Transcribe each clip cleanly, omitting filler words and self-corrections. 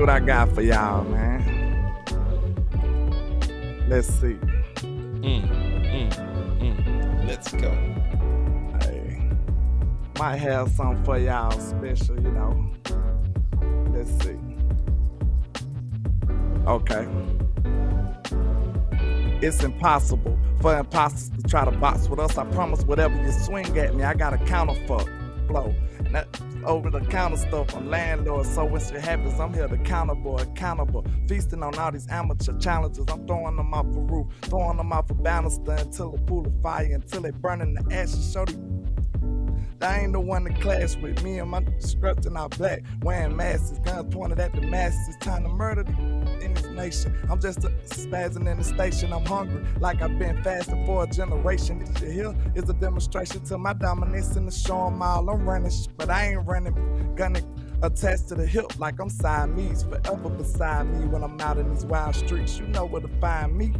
what I got for y'all, man. Let's see. Let's go. Hey, might have something for y'all special, you know. Let's see. Okay. It's impossible for imposters to try to box with us. I promise whatever you swing at me, I got a counter for flow. And that's over the counter stuff. I'm landlord, so when shit happens, I'm here to accountable. Feasting on all these amateur challenges. I'm throwing them off the roof, throwing them off a banister until the pool of fire, until they burn in the ashes. Show I ain't the one to clash with. Me and my structure all black, wearing masks, guns pointed at the masses. It's time to murder in this nation. I'm just spazzing in the station. I'm hungry, like I've been fasting for a generation. This shit here is a demonstration to my dominance and to show 'em all I'm running, but I ain't running. Gunning attached to the hip like I'm Siamese, forever beside me when I'm out in these wild streets. You know where to find me.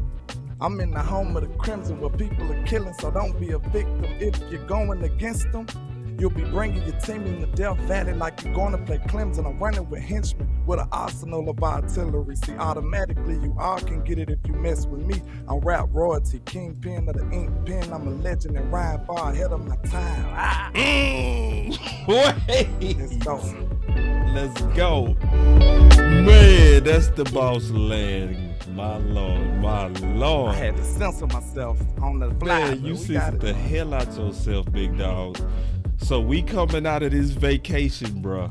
I'm in the home of the crimson where people are killing, so don't be a victim. If you're going against them, you'll be bringing your team in the Death Valley like you're going to play Clemson. I'm running with henchmen with an arsenal of artillery. See, automatically you all can get it if you mess with me. I'm rap royalty, kingpin of the ink pen. I'm a legend and rhyme far ahead of my time. Wait. Let's go. Let's go. Man, that's the boss land. My Lord. I had to censor myself on the fly. Man, you censored the hell out yourself, big dog. So we coming out of this vacation, bro.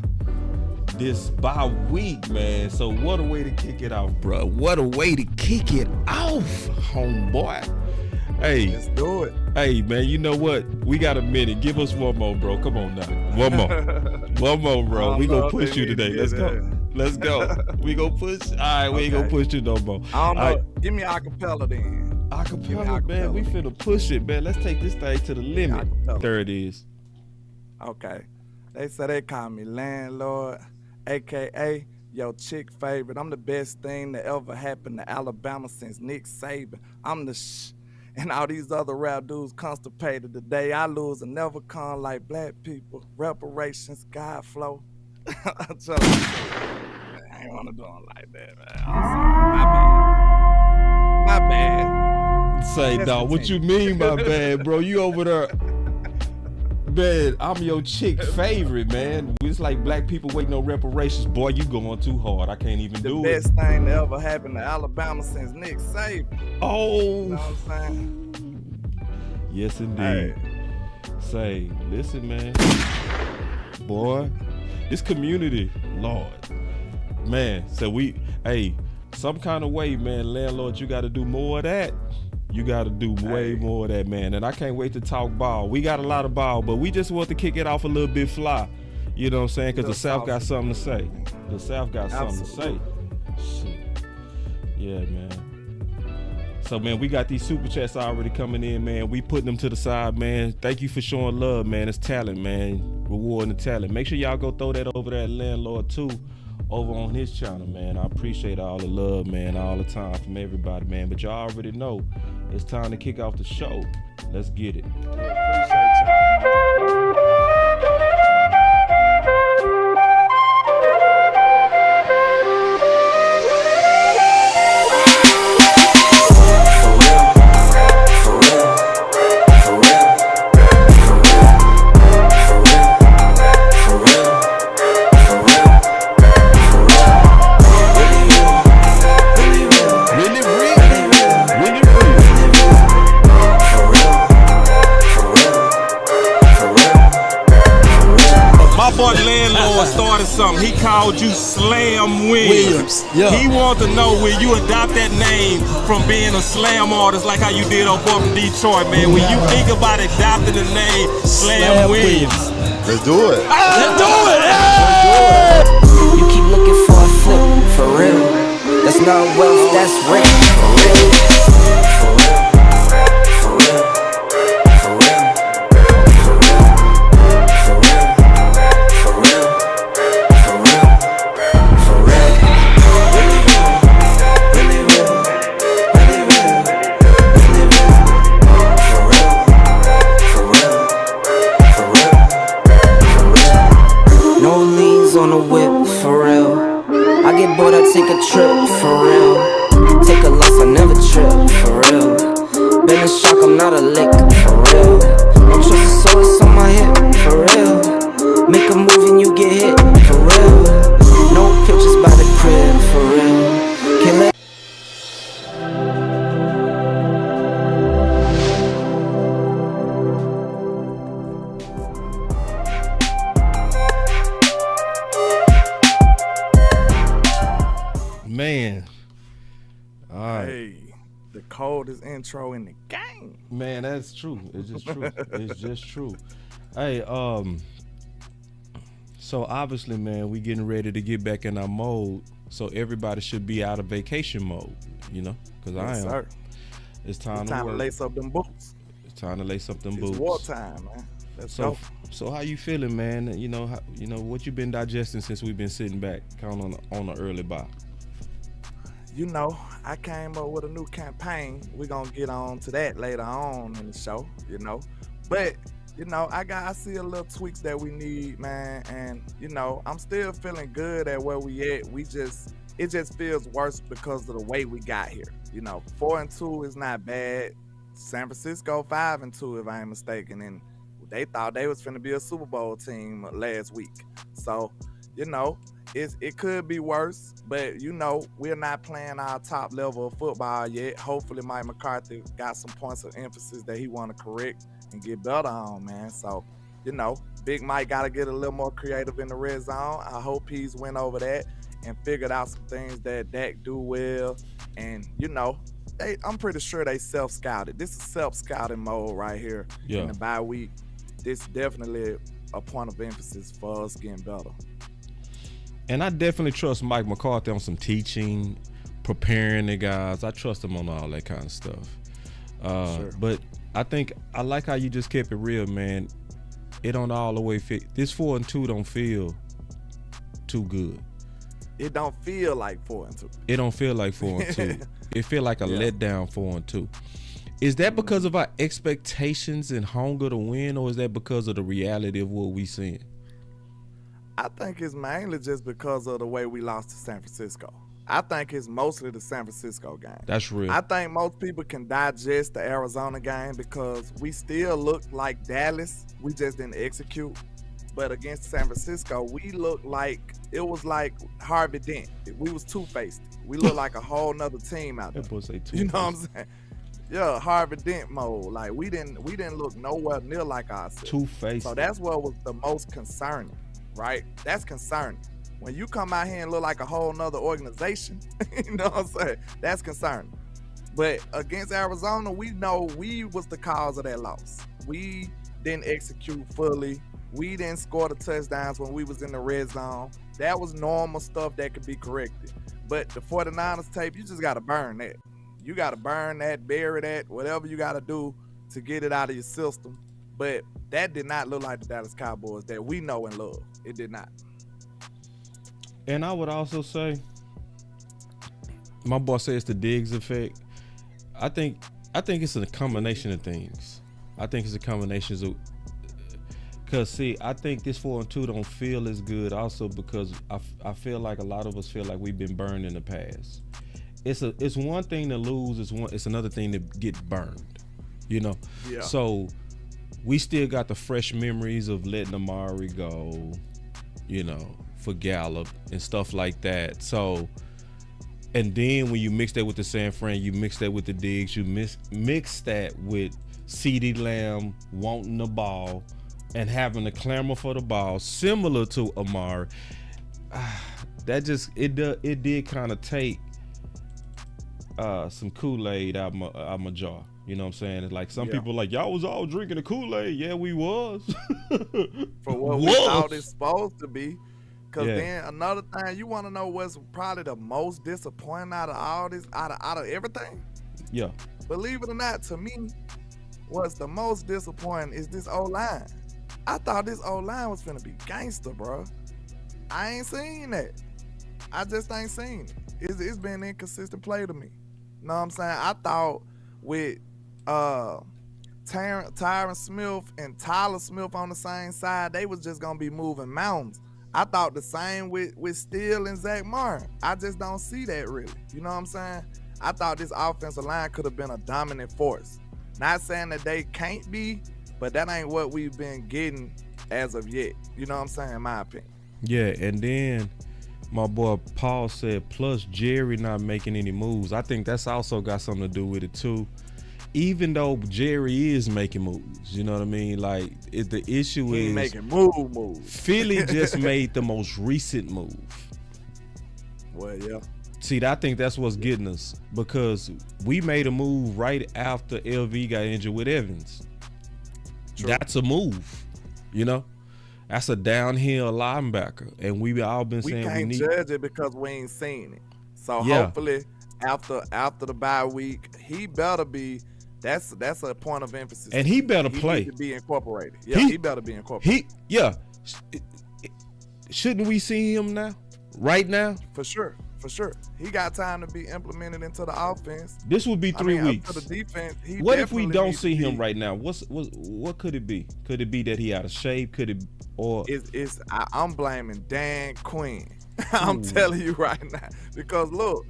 This bye week, man. So what a way to kick it off, bro. What a way to kick it off, homeboy. Hey. Let's do it. Hey, man, you know what? We got a minute. Give us one more, bro. Come on now. One more. One more, bro. We gonna push you today. Let's go. Let's go. We gonna push. All right, we ain't gonna push you no more. I don't know. Right. Give me acapella then. Acapella, man. We finna push it, man. Let's take this thing to the limit. There it is. Okay. They say they call me Landlord, a.k.a. your chick favorite. I'm the best thing that ever happened to Alabama since Nick Saban. I'm the and all these other rap dudes constipated. The day I lose and never come like black people. Reparations, God flow. So, I ain't want to do it like that, man. My bad. Say, dog, what you mean my bad, bro? You over there. Man, I'm your chick favorite, man. It's like black people waiting on reparations. Boy, you going too hard. I can't even do it. The best thing that ever happened to Alabama since Nick Saban. Oh. You know what I'm saying? Yes, indeed. Hey. Say, listen, man. Boy, this community, Lord. Man, so some kind of way, man, Landlord, you got to do more of that. You got to do way more of that, man. And I can't wait to talk ball. We got a lot of ball, but we just want to kick it off a little bit fly. You know what I'm saying? Because the South got something to say. The South got something to say. Shit. Yeah, man. So, man, we got these super chats already coming in, man. We putting them to the side, man. Thank you for showing love, man. It's talent, man. Rewarding the talent. Make sure y'all go throw that over there at Landlord, too. Over on his channel, man. I appreciate all the love, man, all the time from everybody, man. But y'all already know it's time to kick off the show. Let's get it. Appreciate y'all. Landlord started something. He called you Slam Williams. Yeah. He wanted to know will you adopt that name from being a slam artist like how you did on Boy from Detroit, man. When you think about adopting the name Slam Williams. Let's do it. Let's do it. You keep looking for a flip, for real. That's not wealth, that's rent, for real. without a lick, for real. Don't trust the source on my hip, for real. Make a move and you get hit, for real. No pictures by the crib, for real. Can't let Man. All right. Hey, the coldest intro in the game. Man, that's true. It's just true. It's just true. Hey, so obviously, man, we getting ready to get back in our mode. So everybody should be out of vacation mode, you know? Because Yes, I am. sir. It's time It's to time to work. lace up them boots. It's time to lace up them It's boots. wartime, man. Let's So, go. so how you feeling, man? You know, what you been digesting since we've been sitting back, kind of on the early bye. You know, I came up with a new campaign. We're gonna get on to that later on in the show, you know. But, you know, I see a little tweaks that we need, man. And, you know, I'm still feeling good at where we at. It just feels worse because of the way we got here. You know, 4-2 is not bad. San Francisco 5-2, if I ain't mistaken. And they thought they was finna be a Super Bowl team last week. So, you know, it could be worse, but you know, we're not playing our top level of football yet. Hopefully Mike McCarthy got some points of emphasis that he want to correct and get better on, man. So, you know, Big Mike got to get a little more creative in the red zone. I hope he's went over that and figured out some things that Dak do well. And, you know, I'm pretty sure they self-scouted. This is self-scouting mode right here in the bye week. This definitely a point of emphasis for us getting better. And I definitely trust Mike McCarthy on some teaching, preparing the guys. I trust him on all that kind of stuff. Sure. But I like how you just kept it real, man. It don't all the way fit. This 4-2 don't feel too good. It don't feel like 4-2. It don't feel like 4-2. It feel like a letdown 4-2. Is that because of our expectations and hunger to win, or is that because of the reality of what we seeing? I think it's mainly just because of the way we lost to San Francisco. I think it's mostly the San Francisco game. That's real. I think most people can digest the Arizona game because we still looked like Dallas. We just didn't execute. But against San Francisco, we looked like it was like Harvey Dent. We was two-faced. We looked like a whole nother team out there. That boy say You know what I'm saying? Yeah, Harvey Dent mode. Like we didn't look nowhere near like ourselves. Two-faced. So that's what was the most concerning, right? That's concerning. When you come out here and look like a whole nother organization, you know what I'm saying? That's concerning. But against Arizona, we know we was the cause of that loss. We didn't execute fully. We didn't score the touchdowns when we was in the red zone. That was normal stuff that could be corrected. But the 49ers tape, you just got to burn that. You got to burn that, bury that, whatever you got to do to get it out of your system. But that did not look like the Dallas Cowboys that we know and love. It did not. And I would also say, my boss says the Diggs effect. I think it's a combination of things. I think it's a combination of, because see, I think this 4-2 don't feel as good also because I feel like a lot of us feel like we've been burned in the past. It's one thing to lose, it's another thing to get burned, you know? Yeah. So we still got the fresh memories of letting Amari go, you know, for Gallup and stuff like that. So, and then when you mix that with the San Fran, you mix that with the Diggs, you mix that with CeeDee Lamb wanting the ball and having to clamor for the ball, similar to Amari. That just, it did kind of take some Kool-Aid out my jar. You know what I'm saying? It's like some people like, y'all was all drinking the Kool-Aid. Yeah, we was. For what we thought it's supposed to be. Because then another thing, you want to know what's probably the most disappointing out of all this, out of everything? Yeah. Believe it or not, to me, what's the most disappointing is this O-line. I thought this O-line was finna be gangster, bro. I ain't seen that. I just ain't seen it. It's been inconsistent play to me. You know what I'm saying? I thought with Tyron Smith and Tyler Smith on the same side, they was just gonna be moving mountains. I thought the same with Steele and Zach Martin. I just don't see that really. You know what I'm saying? I thought this offensive line could have been a dominant force. Not saying that they can't be, but that ain't what we've been getting as of yet. You know what I'm saying? In my opinion. Yeah, and then my boy Paul said, plus Jerry not making any moves. I think that's also got something to do with it too. Even though Jerry is making moves, you know what I mean? Like, the issue He is making moves. Philly just made the most recent move. Well, yeah. See, I think that's what's getting us, because we made a move right after LV got injured with Evans. True. That's a move, you know? That's a downhill linebacker, and we all been We saying we can't need. judge it because we ain't seen it. So Yeah. hopefully after the bye week, he better be. That's a point of emphasis. And he better play. Need to be incorporated. Yeah, he better be incorporated. Shouldn't we see him now? Right now? For sure. He got time to be implemented into the offense. This would be 3 weeks. Up to the defense. What if we don't see him right now? What could it be? Could it be that he out of shape? Could it, or I'm blaming Dan Quinn. I'm telling you right now, because look,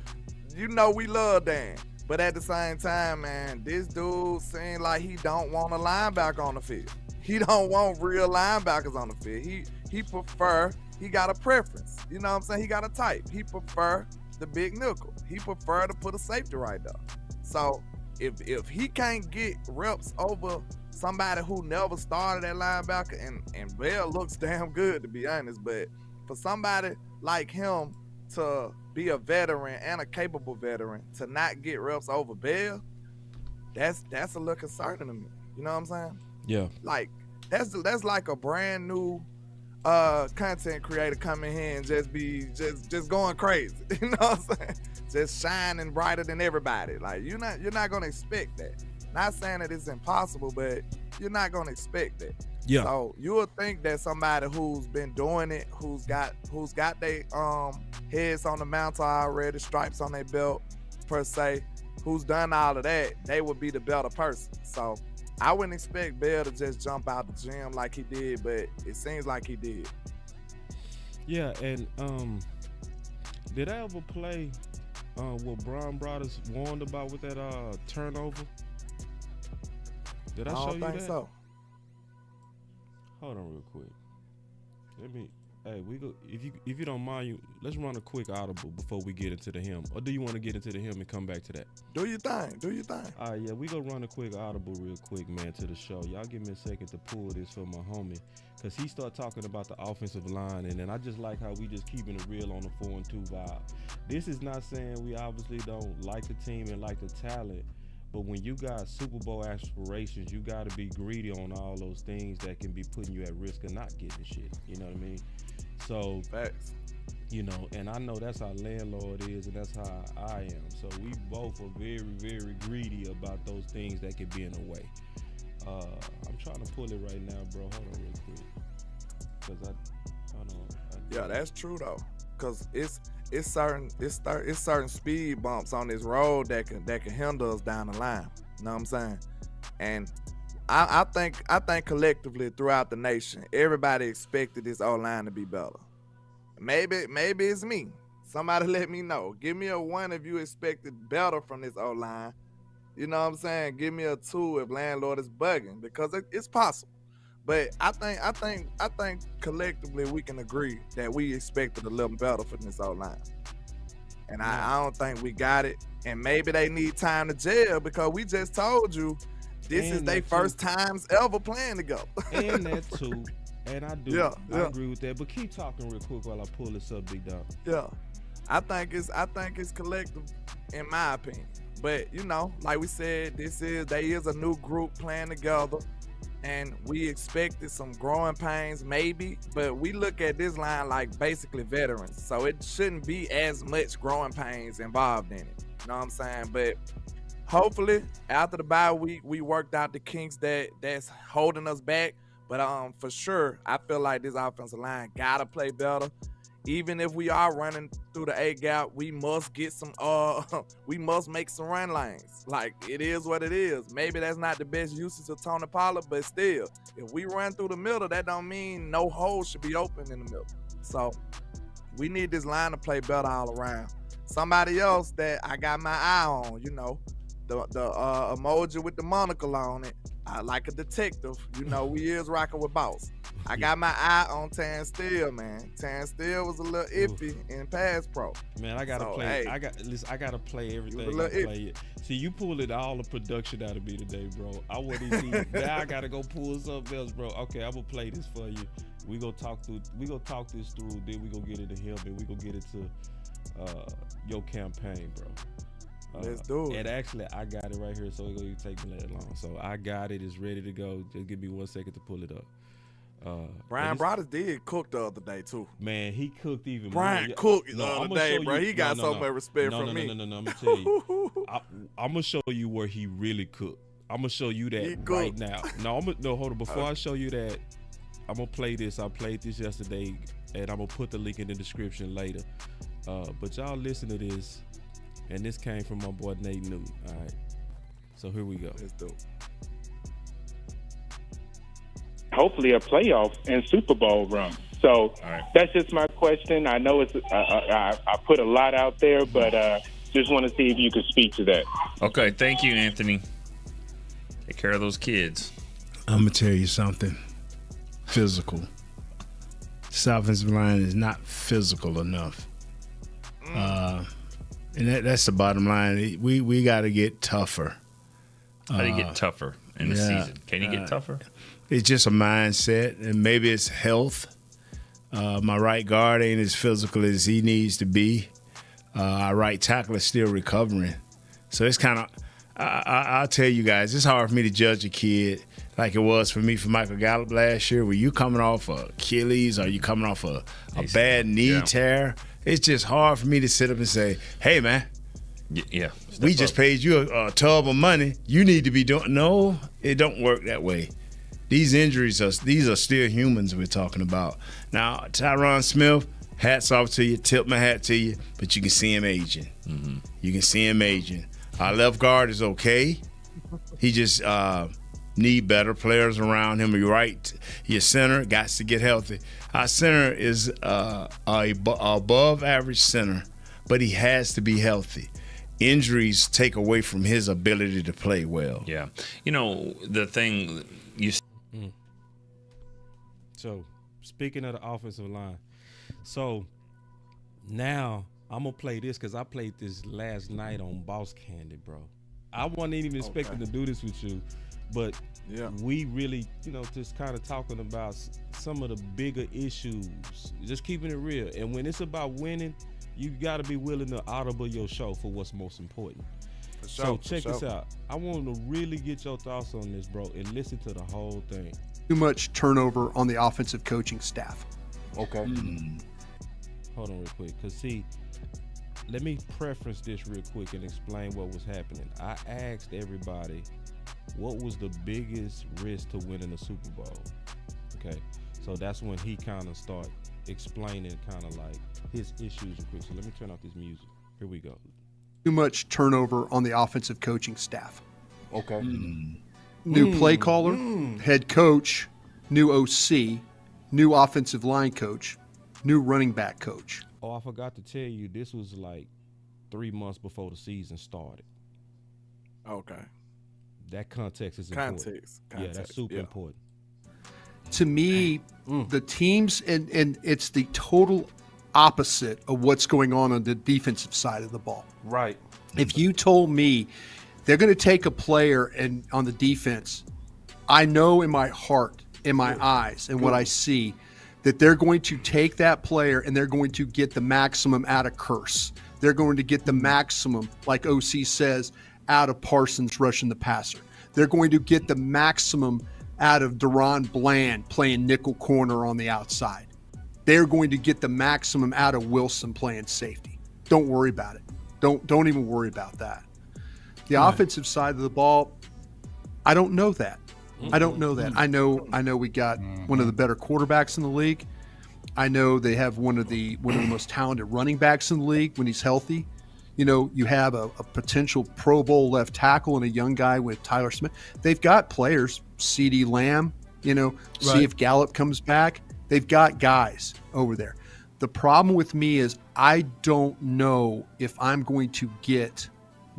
you know we love Dan, but at the same time, man, this dude seems like he don't want a linebacker on the field. He don't want real linebackers on the field. He got a preference. You know what I'm saying? He got a type. He prefer the big nickel. He prefer to put a safety right there. So if he can't get reps over somebody who never started at linebacker, and Bell looks damn good, to be honest, but for somebody like him to be a veteran and a capable veteran to not get reps over Bell, that's a little concerning to me. You know what I'm saying? yeah. Like that's like a brand new content creator coming here and just going crazy. You know what I'm saying? Just shining brighter than everybody. Like you're not gonna expect that. Not saying that it's impossible, but you're not gonna expect that. Yeah. So you would think that somebody who's been doing it, who's got their heads on the mountain already, stripes on their belt per se, who's done all of that, they would be the better person. So I wouldn't expect Bell to just jump out the gym like he did, but it seems like he did. Yeah, and did I ever play what Brian Brothers warned about with that turnover? Did I show don't you think that? so. Hold on real quick. If you don't mind, let's run a quick audible before we get into the hymn. Or do you want to get into the hymn and come back to that? Do your thing. All right, yeah, we gonna run a quick audible real quick, man, to the show. Y'all give me a second to pull this for my homie, because he started talking about the offensive line, and then I just like how we just keeping it real on the 4-2 vibe. This is not saying we obviously don't like the team and like the talent, but when you got Super Bowl aspirations, you got to be greedy on all those things that can be putting you at risk of not getting shit. You know what I mean? So, Facts. you know, and I know that's how Landlord is, and that's how I am. So we both are very, very greedy about those things that could be in the way. I'm trying to pull it right now, bro. Hold on real quick, because Yeah, that's true though, because it's certain speed bumps on this road that can hinder us down the line. You know what I'm saying? And I think collectively throughout the nation, everybody expected this O-line to be better. Maybe it's me. Somebody let me know. Give me a 1 if you expected better from this O-line. You know what I'm saying? Give me a 2 if Landlord is bugging, because it's possible. But I think collectively we can agree that we expected a little better from this O-line. And I don't think we got it. And maybe they need time to gel, because we just told you this is their first times ever playing together. and that too. And I do. Yeah. I agree with that. But keep talking real quick while I pull this up, big dog. Yeah. I think it's collective in my opinion. But you know, like we said, there is a new group playing together. And we expected some growing pains, maybe, but we look at this line like basically veterans, so it shouldn't be as much growing pains involved in it. You know what I'm saying? But hopefully, after the bye week, we worked out the kinks that's holding us back. But for sure, I feel like this offensive line gotta play better. Even if we are running through the A gap, we must get some we must make some run lanes. Like, it is what it is. Maybe that's not the best usage of Tony Pollard, but still, if we run through the middle, that don't mean no hole should be open in the middle. So we need this line to play better all around. Somebody else that I got my eye on, you know, emoji with the monocle on it. I like a detective. You know, we is rocking with Boss. I got my eye on Tan Steele, man. Tan Steele was a little iffy in pass pro. Man, I gotta play. Hey, I gotta play everything. I play it. See, you pulled all the production out of me today, bro. I wasn't even. Now I gotta go pull something else, bro. Okay, I'm gonna play this for you. We gonna talk this through. Then we gonna get into him, and we gonna get into your campaign, bro. Let's do it. And actually, I got it right here, so it's gonna take me that long. So I got it. It's ready to go. Just give me 1 second to pull it up. Brian Brothers did cook the other day too. Man, he cooked even Brian more. cooked the other day, bro. He got so much respect from me. No. I'm gonna tell you. I'm gonna show you where he really cooked. I'm gonna show you that right now. No, hold on. Before I show you that, I'm gonna play this. I played this yesterday, and I'm gonna put the link in the description later. But y'all listen to this, and this came from my boy Nate Newton. All right. So here we go. Let's do it. Hopefully a playoff and Super Bowl run. So that's just my question. I know it's I put a lot out there, but just want to see if you could speak to that. Okay, thank you, Anthony. Take care of those kids. I'm going to tell you something. Physical. This offensive line is not physical enough. And that's the bottom line. We got to get tougher. How do you get tougher in the season? Can you get tougher? It's just a mindset, and maybe it's health. My right guard ain't as physical as he needs to be. Our right tackle is still recovering. So it's kind of, I'll tell you guys, it's hard for me to judge a kid like it was for me for Michael Gallup last year. Were you coming off Achilles or you coming off a bad knee tear? It's just hard for me to sit up and say, hey, man, we just paid you a tub of money. You need to be doing. No, it don't work that way. These injuries these are still humans we're talking about. Now, Tyron Smith, hats off to you, tip my hat to you, but you can see him aging. Mm-hmm. You can see him aging. Our left guard is okay. He just need better players around him. You're right. Your center got to get healthy. Our center is above average center, but he has to be healthy. Injuries take away from his ability to play well. Yeah. You know, the thing you So, speaking of the offensive line, so now I'm going to play this because I played this last night on Boss Candy, bro. I wasn't even expecting to do this with you, but we really, just kind of talking about some of the bigger issues, just keeping it real. And when it's about winning, you got to be willing to audible your show for what's most important. So check this out. I want to really get your thoughts on this, bro, and listen to the whole thing. Too much turnover on the offensive coaching staff. Okay. Hold on real quick, because see, let me preference this real quick and explain what was happening. I asked everybody what was the biggest risk to winning a Super Bowl. Okay, so that's when he kind of started explaining kind of like his issues real quick. So let me turn off this music. Here we go. Too much turnover on the offensive coaching staff. Okay. New play caller, head coach, new OC, new offensive line coach, new running back coach. Oh, I forgot to tell you, this was like 3 months before the season started. Okay. That context is important. Context. Yeah, that's super important. To me, the teams, and it's the total opposite of what's going on the defensive side of the ball. Right. If you told me they're going to take a player and on the defense, I know in my heart, in my eyes, and what I see, that they're going to take that player and they're going to get the maximum out of Curse. They're going to get the maximum, like OC says, out of Parsons rushing the passer. They're going to get the maximum out of Deron Bland playing nickel corner on the outside. They're going to get the maximum out of Wilson playing safety. Don't worry about it. Don't even worry about that. The offensive side of the ball, I don't know that. I don't know that. I know we got one of the better quarterbacks in the league. I know they have one of the most talented running backs in the league when he's healthy. You have a potential Pro Bowl left tackle and a young guy with Tyler Smith. They've got players, CeeDee Lamb, see if Gallup comes back. They've got guys over there. The problem with me is I don't know if I'm going to get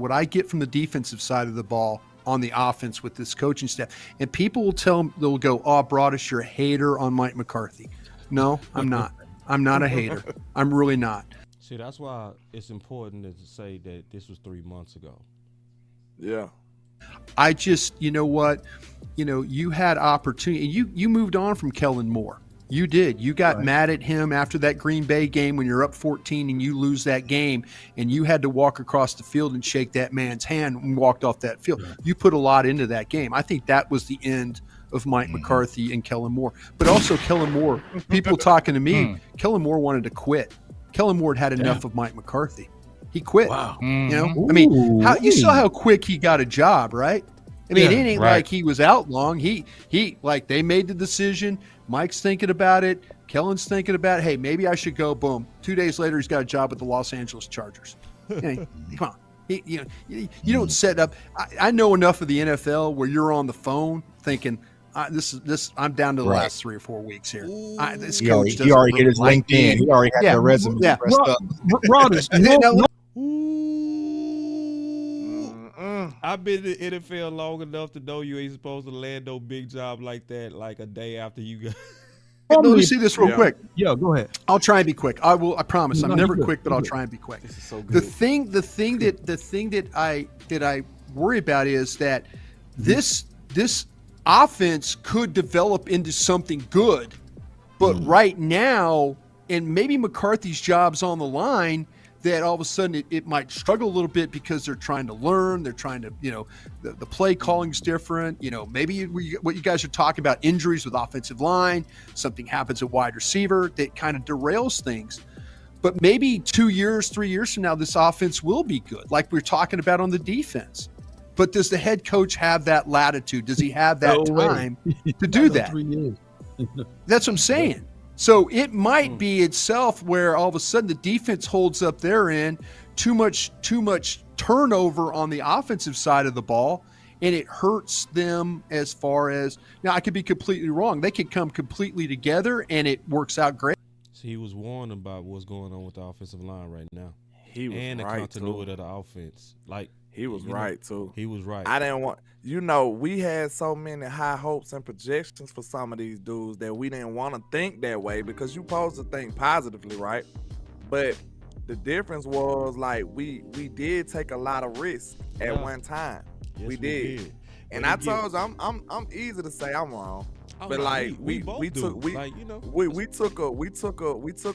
what I get from the defensive side of the ball on the offense with this coaching staff. And people will they'll go, "Oh, Broadus, you're a hater on Mike McCarthy." No, I'm not. I'm not a hater. I'm really not. See, that's why it's important to say that this was 3 months ago. Yeah. I just, you know what, you had opportunity. You moved on from Kellen Moore. You did. You got mad at him after that Green Bay game when you're up 14 and you lose that game, and you had to walk across the field and shake that man's hand and walked off that field. Yeah. You put a lot into that game. I think that was the end of Mike McCarthy and Kellen Moore. But also Kellen Moore, people talking to me, Kellen Moore wanted to quit. Kellen Moore had enough of Mike McCarthy. He quit. Wow. I mean, you saw how quick he got a job, right? I mean, it ain't like he was out long. He like they made the decision. Mike's thinking about it. Kellen's thinking about it. Hey, maybe I should go. Boom. 2 days later, he's got a job with the Los Angeles Chargers. Come on. You don't set up. I know enough of the NFL where you're on the phone thinking, this. I'm down to the last 3 or 4 weeks here. This coach he already hit his LinkedIn. He already had their resume pressed up. I've been in the NFL long enough to know you ain't supposed to land no big job like that like a day after you got. Let me see this real quick. Yeah, go ahead. I'll try and be quick. I will. I promise. I'm never quick, but I'll try and be quick. This is so good. The thing that I worry about is that this offense could develop into something good, but right now, and maybe McCarthy's job's on the line, that all of a sudden it might struggle a little bit because they're trying to learn. They're trying to, the play calling's different. Maybe what you guys are talking about, injuries with offensive line, something happens at wide receiver that kind of derails things. But maybe 2 years, 3 years from now, this offense will be good, like we're talking about on the defense. But does the head coach have that latitude? Does he have that time to do that? 3 years. That's what I'm saying. So it might be itself where all of a sudden the defense holds up their end, too much turnover on the offensive side of the ball, and it hurts them as far as, now I could be completely wrong. They could come completely together and it works out great. So he was warned about what's going on with the offensive line right now. He was and the right, continuity of the offense. He was right, too. He was right. I didn't want, we had so many high hopes and projections for some of these dudes that we didn't want to think that way because you're supposed to think positively, right? But the difference was, we did take a lot of risks at one time. Yes, we did. And I told you, I'm easy to say I'm wrong. But we took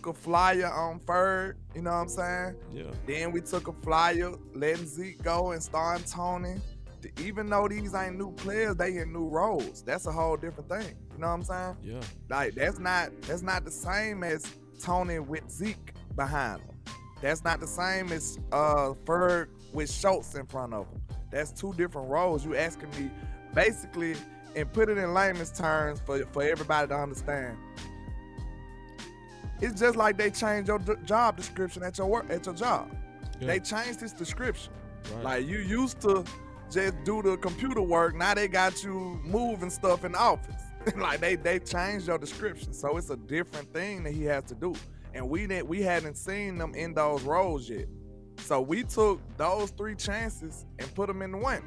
a flyer on Ferg, you know what I'm saying? Yeah. Then we took a flyer letting Zeke go and starting Tony. Even though these ain't new players, they in new roles. That's a whole different thing. You know what I'm saying? Yeah. That's not the same as Tony with Zeke behind him. That's not the same as Ferg with Schultz in front of him. That's 2 different roles. You asking me basically, and put it in layman's terms for everybody to understand. It's just like they changed your job description at your job. Yeah. They changed this description. Right. Like you used to just do the computer work. Now they got you moving stuff in the office. Like they changed your description. So it's a different thing that he has to do. And we hadn't seen them in those roles yet. So we took those 3 chances and put them in the one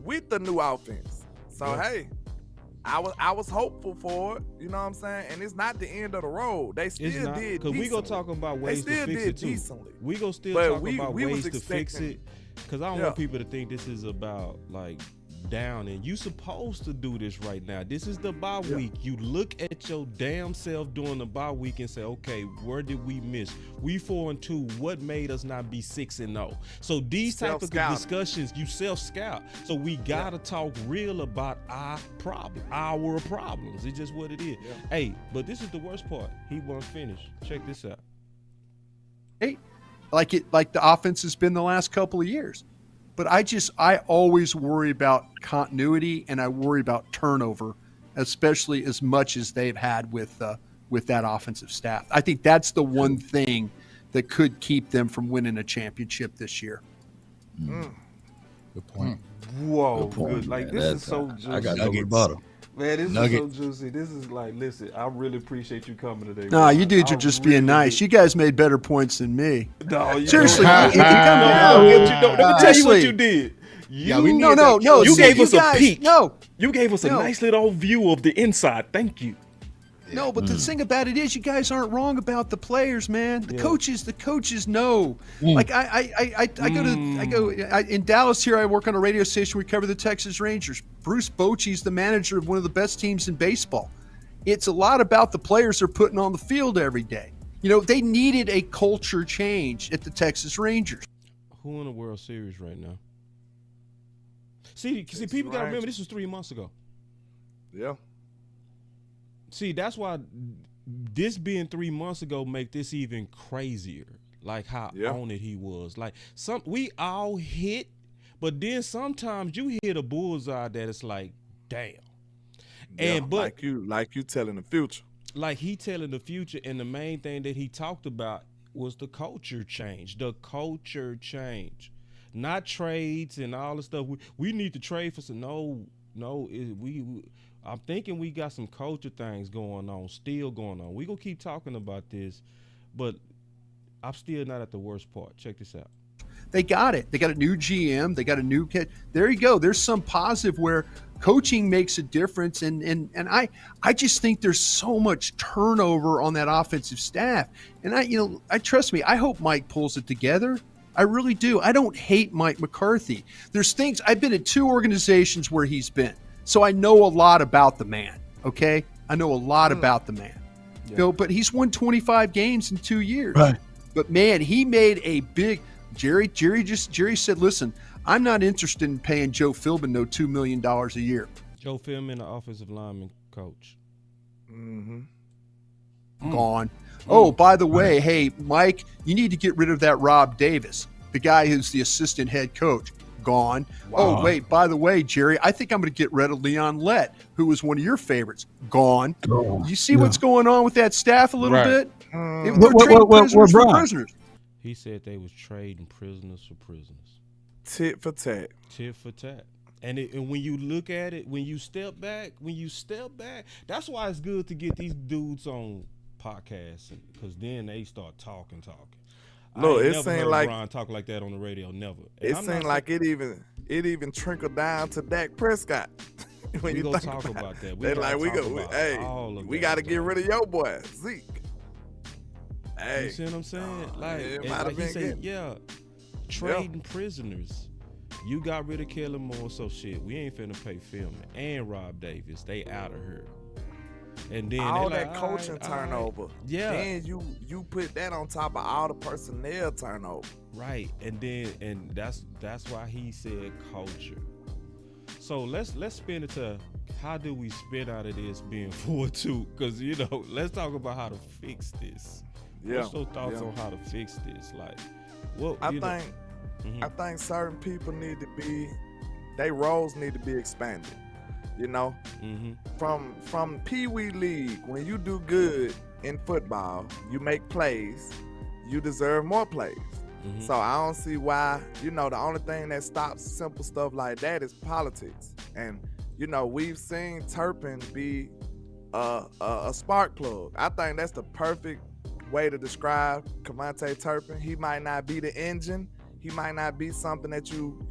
with the new offense. So hey, I was hopeful for it, you know what I'm saying? And it's not the end of the road. They still did decently. Because we gonna talk about ways to fix it too. Decently. We gonna still talk about ways to fix it. Because I don't want people to think this is about down, and you supposed to do this right now. This is the bye week. You look at your damn self during the bye week and say, okay, where did we miss? We 4-2. What made us not be 6-0? So these type of discussions, you self-scout. So we gotta talk real about our problems. It's just what it is. Yeah. Hey, but this is the worst part. He won't finish. Check this out. Hey, like the offense has been the last couple of years. But I always worry about continuity, and I worry about turnover, especially as much as they've had with that offensive staff. I think that's the one thing that could keep them from winning a championship this year. Good point. Whoa, good point. Good. This is so juicy. I got no rebuttal. Man, this Nugget. is so juicy. This is like, listen, I really appreciate you coming today. Nah, you dudes are just being nice. Do. You guys made better points than me. No, Seriously, let me tell you what you did. You gave us a peek. No, you gave us a nice little view of the inside. Thank you. No, but the thing about it is, you guys aren't wrong about the players, man. The coaches know. Like I go in Dallas here. I work on a radio station. We cover the Texas Rangers. Bruce Bochy's the manager of one of the best teams in baseball. It's a lot about the players they're putting on the field every day. You know, they needed a culture change at the Texas Rangers. Who in the World Series right now? See, people got to remember this was 3 months ago. Yeah. See, that's why this being 3 months ago make this even crazier. Like how on it he was. Like we all hit, but then sometimes you hit a bullseye that it's like, damn. And but like you telling the future. Like he telling the future, and the main thing that he talked about was the culture change. The culture change. Not trades and all the stuff. We need to trade for some I'm thinking we got some culture things going on, still going on. We gonna keep talking about this, but I'm still not at the worst part. Check this out. They got it. They got a new GM. They got a new kid. There you go. There's some positive where coaching makes a difference. And I just think there's so much turnover on that offensive staff. And I trust me, I hope Mike pulls it together. I really do. I don't hate Mike McCarthy. There's things, I've been at 2 organizations where he's been. So I know a lot about the man, okay? I know a lot about the man. Yeah. You know, but he's won 25 games in 2 years. Right. But man, he made a big Jerry said, listen, I'm not interested in paying Joe Philbin no $2 million a year. Joe Philbin, the offensive lineman coach. Gone. Oh, by the way, hey, Mike, you need to get rid of that Rob Davis, the guy who's the assistant head coach. Gone. Wow. Oh, wait, by the way, Jerry, I think I'm going to get rid of Leon Lett, who was one of your favorites. Gone. You see what's going on with that staff a little bit? They're trading prisoners for prisoners. He said they was trading prisoners for prisoners. Tit for tat. Tit for tat. And when you look at it, when you step back, that's why it's good to get these dudes on podcasts, because then they start talking. Look, it seemed like Brian talk like that on the radio. Never. It seemed like it even trickled down to Dak Prescott. When we you gonna think talk about that. They're like, we got to get rid of your boy Zeke. Hey, you see what I'm saying? Like he said, trading prisoners. You got rid of Kellen Moore, so shit, we ain't finna pay Philman and Rob Davis. They out of here. And then all that coaching turnover. Yeah. Then you put that on top of all the personnel turnover. Right. And that's why he said culture. So let's spin it to how do we spin out of this being 4-2? Because let's talk about how to fix this. Yeah. What's your thoughts on how to fix this? Like, what I think certain people their roles need to be expanded. From Pee Wee League, when you do good in football, you make plays, you deserve more plays. So I don't see why, the only thing that stops simple stuff like that is politics. And, we've seen Turpin be a spark plug. I think that's the perfect way to describe Cavante Turpin. He might not be the engine. He might not be something that you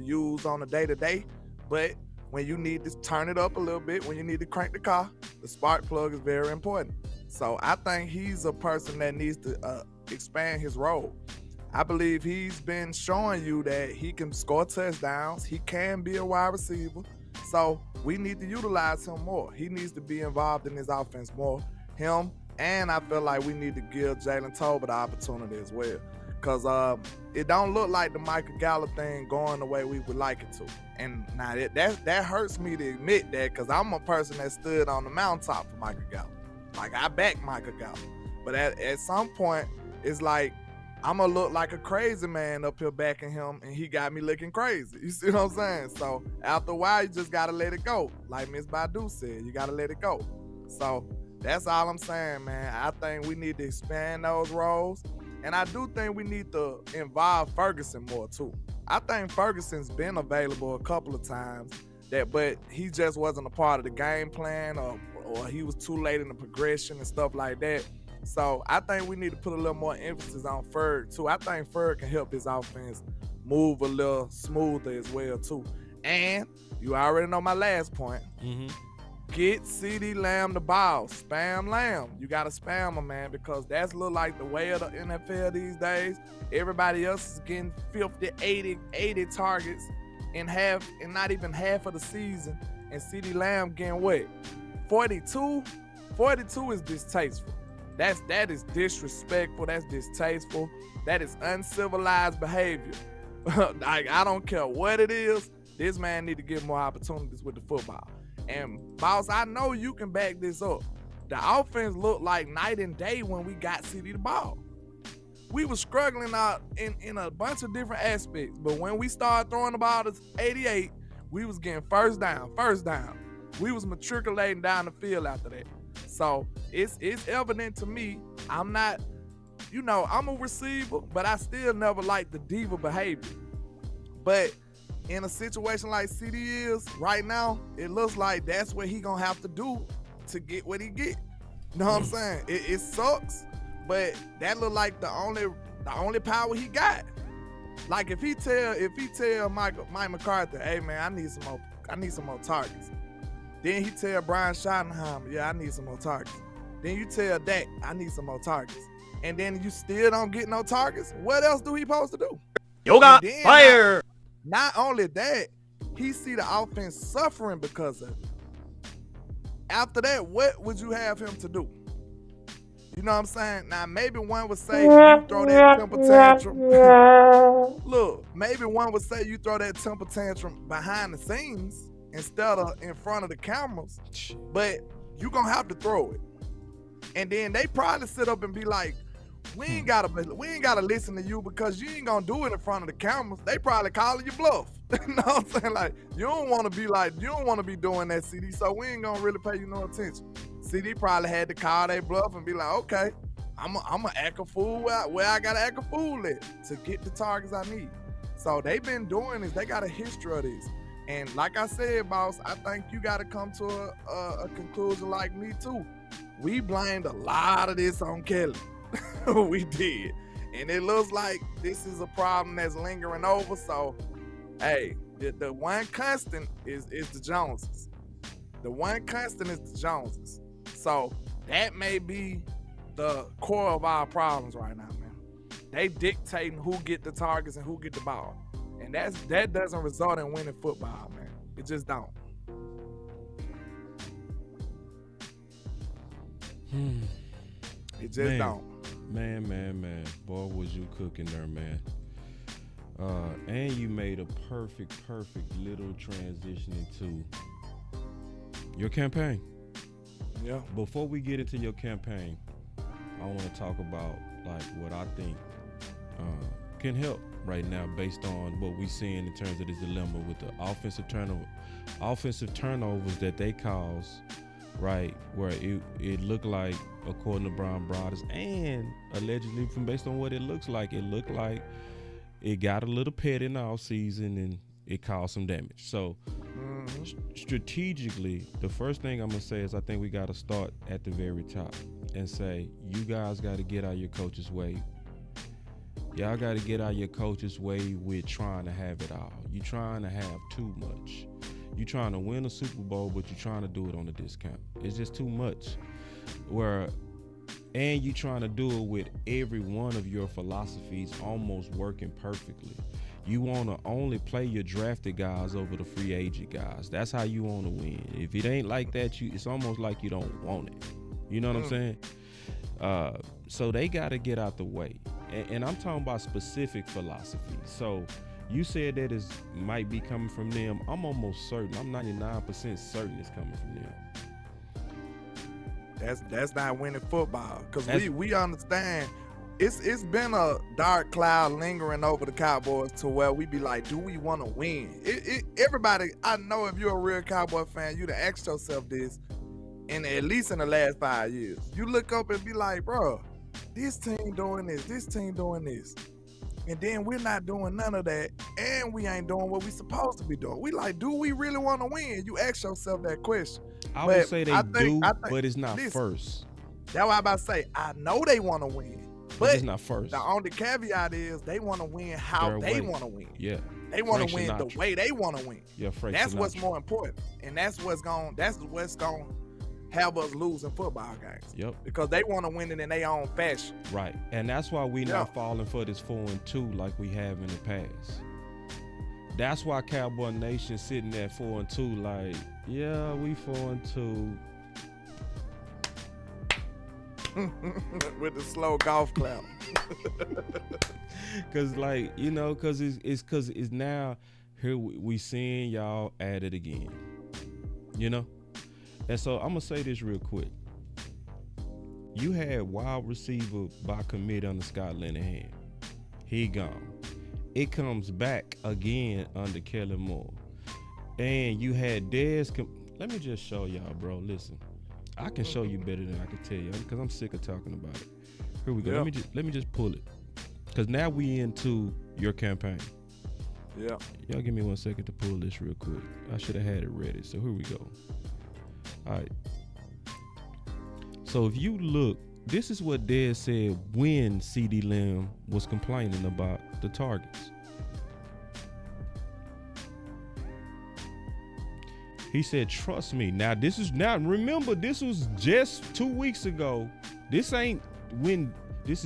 use on a day-to-day, but when you need to turn it up a little bit, when you need to crank the car, the spark plug is very important. So I think he's a person that needs to expand his role. I believe he's been showing you that he can score touchdowns. He can be a wide receiver. So we need to utilize him more. He needs to be involved in his offense more. Him, and I feel like we need to give Jalen Tolbert the opportunity as well. Because it don't look like the Michael Gallup thing going the way we would like it to. And now that hurts me to admit that, because I'm a person that stood on the mountaintop for Michael Gallup. Like, I back Michael Gallup. But at some point, it's like, I'm going to look like a crazy man up here backing him, and he got me looking crazy. You see what I'm saying? So after a while, you just got to let it go. Like Miss Badu said, you got to let it go. So that's all I'm saying, man. I think we need to expand those roles. And I do think we need to involve Ferguson more, too. I think Ferguson's been available a couple of times but he just wasn't a part of the game plan, or he was too late in the progression and stuff like that. So I think we need to put a little more emphasis on Ferg too. I think Ferg can help his offense move a little smoother as well too. And you already know my last point. Get CeeDee Lamb the ball. Spam Lamb. You got to spam him, man, because that's look like the way of the NFL these days. Everybody else is getting 50, 80 targets in half, and not even half of the season. And CeeDee Lamb getting what? 42? 42 is distasteful. That is disrespectful. That's distasteful. That is uncivilized behavior. I don't care what it is. This man need to get more opportunities with the football. And boss, I know you can back this up. The offense looked like night and day when we got CeeDee the ball. We were struggling out in a bunch of different aspects, but when we started throwing the ball to 88, we was getting first down. We was matriculating down the field after that. So it's evident to me, I'm not, I'm a receiver, but I still never liked the diva behavior. But in a situation like CeeDee is right now, it looks like that's what he gonna have to do to get what he get. You know what I'm saying? It sucks, but that look like the only power he got. Like if he tell Mike McCarthy, hey man, I need some more targets. Then he tell Brian Schottenheimer, yeah, I need some more targets. Then you tell Dak, I need some more targets. And then you still don't get no targets. What else do he supposed to do? Yoga fire. Not only that, he see the offense suffering because of it. After that, what would you have him to do? You know what I'm saying? Now, maybe one would say you throw that temper tantrum. Look, maybe one would say you throw that temper tantrum behind the scenes instead of in front of the cameras. But you going to have to throw it. And then they probably sit up and be like, we ain't gotta listen to you because you ain't gonna do it in front of the cameras. They probably calling you bluff. You know what I'm saying? Like, you don't want to be doing that, CeeDee, so we ain't gonna really pay you no attention. CeeDee probably had to call their bluff and be like, okay, I'm a act a fool where I gotta act a fool at to get the targets I need. So they've been doing this. They got a history of this. And like I said, boss, I think you gotta come to a conclusion like me too. We blamed a lot of this on Kelly. We did. And it looks like this is a problem that's lingering over. So, hey, the one constant is the Joneses. The one constant is the Joneses. So that may be the core of our problems right now, man. They dictating who get the targets and who get the ball. And that doesn't result in winning football, man. It just don't. It just don't. Man. Boy, was you cooking there, man. And you made a perfect little transition into your campaign. Yeah. Before we get into your campaign, I want to talk about like what I think can help right now based on what we're seeing in terms of this dilemma with the offensive turnovers that they cause, right? Where it looked like, according to Brian Broaddus, and allegedly from based on what it looked like it got a little petty in the offseason and it caused some damage. So strategically, the first thing I'm gonna say is I think we got to start at the very top and say, you guys got to get out your coach's way. Y'all got to get out your coach's way with trying to have it all. You trying to have too much. You trying to win a Super Bowl, but you trying to do it on a discount. It's just too much. And you trying to do it with every one of your philosophies almost working perfectly. You want to only play your drafted guys over the free agent guys. That's how you want to win. If it ain't like that, it's almost like you don't want it. You know what I'm saying? So they got to get out the way. And I'm talking about specific philosophies. So you said that it might be coming from them. I'm almost certain. I'm 99% certain it's coming from them. That's not winning football, because we understand it's been a dark cloud lingering over the Cowboys to where we be like, do we want to win? Everybody, I know if you're a real Cowboy fan, you'd have asked yourself this at least in the last 5 years. You look up and be like, bro, this team doing this, this team doing this. And then we're not doing none of that, and we ain't doing what we supposed to be doing. We like, do we really want to win? You ask yourself that question. I would say they do, but it's not first. That's what I'm about to say. I know they want to win, but it's not first. The only caveat is they want to win how they want to win. Yeah. They want to win the way they want to win. Yeah, that's what's more important. And that's what's going have us losing football games. Yep. Because they want to win it in their own fashion. Right. And that's why we not falling for this 4-2 like we have in the past. That's why Cowboy Nation sitting there 4-2 like, yeah, we 4-2. With the slow golf clap. Cause it's now here we seeing y'all at it again. You know? And so I'm gonna say this real quick. You had wide receiver by committee under Scott Linehan. He gone. It comes back again under Kellen Moore. And you had Dez. Let me just show y'all, bro. Listen, I can show you better than I can tell you because I'm sick of talking about it. Here we go. Yeah. Let me just pull it. Because now we into your campaign. Yeah. Y'all give me 1 second to pull this real quick. I should have had it ready. So here we go. All right. So if you look, this is what Dez said when CD Lamb was complaining about the targets. He said, trust me. Now remember, this was just 2 weeks ago. This ain't when, this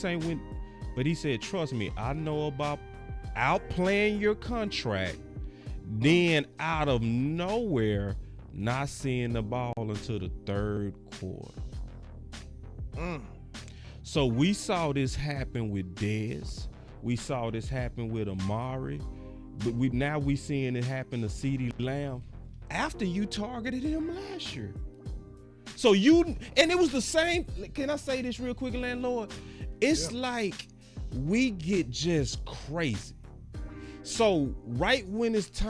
ain't when, but he said, trust me, I know about outplaying your contract, then out of nowhere, not seeing the ball until the third quarter. So we saw this happen with Dez. We saw this happen with Amari. But we seeing it happen to CeeDee Lamb after you targeted him last year. So and it was the same. Can I say this real quick, Landlord? It's like we get just crazy. So right when it's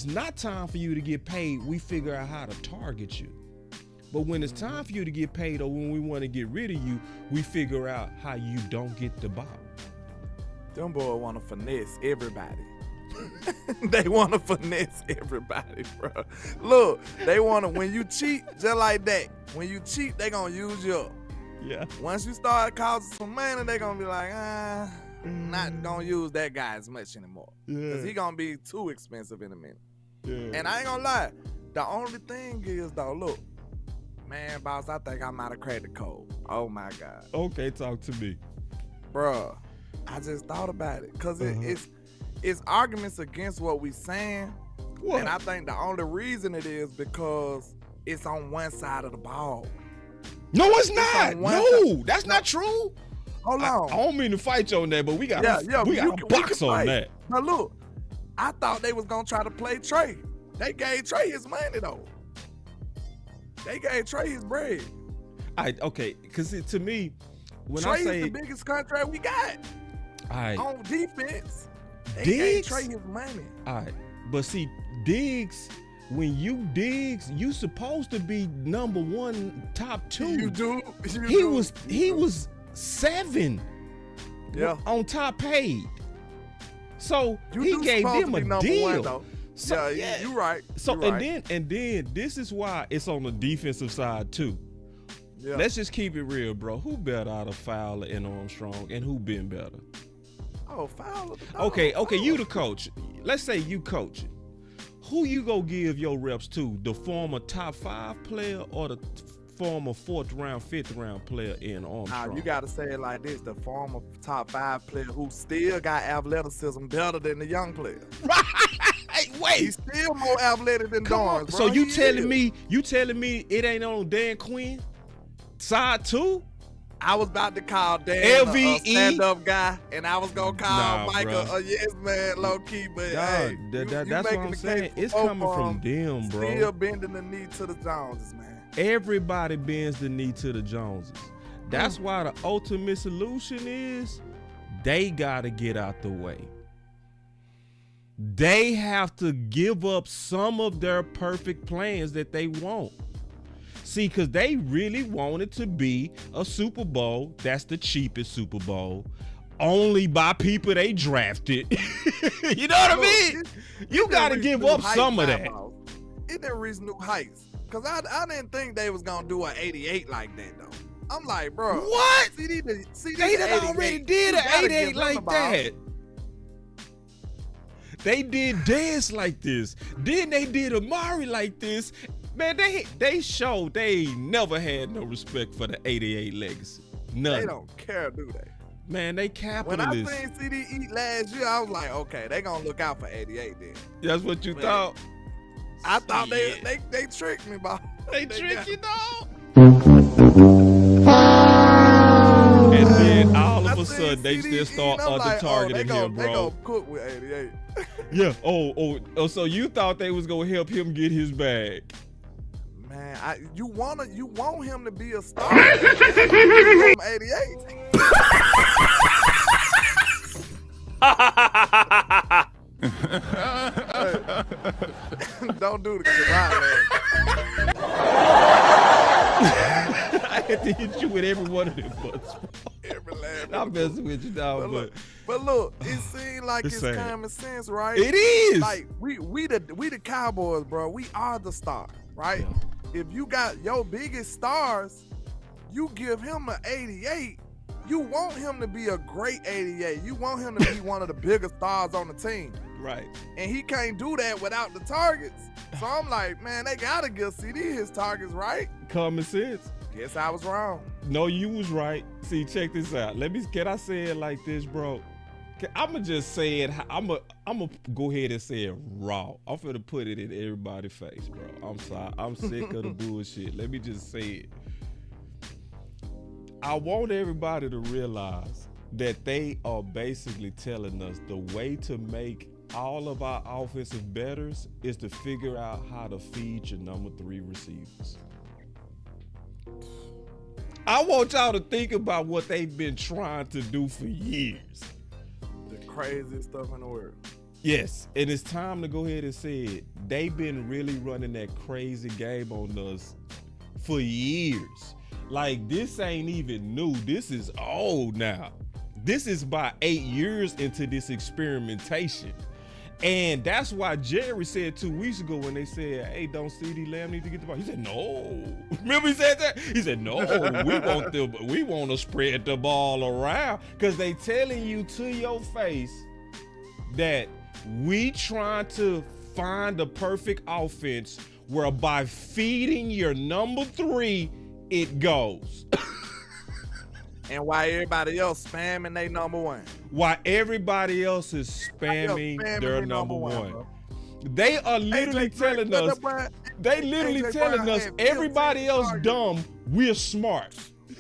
not time for you to get paid, we figure out how to target you. But when it's time for you to get paid or when we want to get rid of you, we figure out how you don't get the ball. Them boys want to finesse everybody. They want to finesse everybody, bro. Look, they want to, when you cheat, just like that, when you cheat, they going to use you up. Yeah. Once you start causing some money, they going to be like, not going to use that guy as much anymore. Because he going to be too expensive in a minute. Yeah. And I ain't going to lie. The only thing is, though, look, man, boss, I think I might have cracked the code. Oh, my God. Okay, talk to me. Bruh, I just thought about it. Because it's arguments against what we saying. What? And I think the only reason it is because it's on one side of the ball. No, it's not. No, that's not true. Hold on. I don't mean to fight you on that, but we got a box on that. Now look, I thought they was gonna try to play Trey. They gave Trey his money though. They gave Trey his bread. Okay, because to me, when Trey I say is the biggest contract we got on defense. They gave Trey his money. All right, but see, Diggs. When you supposed to be number one, top two. You do. He was 7. Yeah. On top paid. So he gave them a deal. One, so, yeah, you're right. So you're right. and then this is why it's on the defensive side too. Yeah. Let's just keep it real, bro. Who better out of Fowler and Armstrong, and who been better? Oh, Fowler. Okay, you the coach. Let's say you coaching. Who you go give your reps to? The former top 5 player or the former 4th round, 5th round player in Armstrong? You got to say it like this: the former top 5 player who still got athleticism better than the young player. Right? Wait, he's still more athletic than Dorrance. So you telling me it ain't on Dan Quinn side 2? I was about to call Dan a stand-up guy, and I was gonna call Michael a yes man, low key. But that's what I'm saying. It's coming from them, bro. Still bending the knee to the Joneses, man. Everybody bends the knee to the Joneses. That's why the ultimate solution is they gotta get out the way. They have to give up some of their perfect plans that they want. See, because they really want it to be a Super Bowl. That's the cheapest Super Bowl. only by people they drafted. You know what I mean? You got to give up some of that. It didn't reach new heights. Because I didn't think they was going to do an 88 like that, though. I'm like, bro. What? CD They done already did an 88 like that. They did Dez like this. Then they did Amari like this. Man, they showed they never had no respect for the 88 legacy. None. They don't care, do they? Man, they capitalists. When I seen CD eat last year, I was like, okay, they gonna look out for 88 then. That's what you thought? I thought they tricked me, bro. They tricked you, dog. And then all of a sudden, they just start targeting him, bro. They gonna cook with 88. Yeah. Oh. So you thought they was gonna help him get his bag? Man, you want him to be a star. 88. Don't do the karate. I had to hit you with every one of them butts. Every last I'm messing with you, dog. But look, it seems like it's common sense, right? It is. Like we the Cowboys, bro. We are the star, right? Yeah. If you got your biggest stars, you give him an 88. You want him to be a great 88. You want him to be one of the biggest stars on the team. Right. And he can't do that without the targets. So I'm like, man, they gotta give CD his targets, right? Common sense. Guess I was wrong. No, you was right. See, check this out. Can I say it like this, bro? I'ma just say it. I'ma go ahead and say it raw. I'm finna put it in everybody's face, bro. I'm sorry. I'm sick of the bullshit. Let me just say it. I want everybody to realize that they are basically telling us the way to make all of our offensive betters is to figure out how to feed your number 3 receivers. I want y'all to think about what they've been trying to do for years. The craziest stuff in the world. Yes, and it's time to go ahead and say it. They've been really running that crazy game on us for years. Like, this ain't even new. This is old now. This is about 8 years into this experimentation. And that's why Jerry said 2 weeks ago when they said, hey, don't CD Lamb need to get the ball. He said, no. Remember he said that? He said, no, we want to spread the ball around, because they telling you to your face that we trying to find the perfect offense where by feeding your number 3, it goes. And why everybody else spamming their number 1. Why everybody else is spamming their number 1. They are literally telling us, everybody else dumb, we're smart.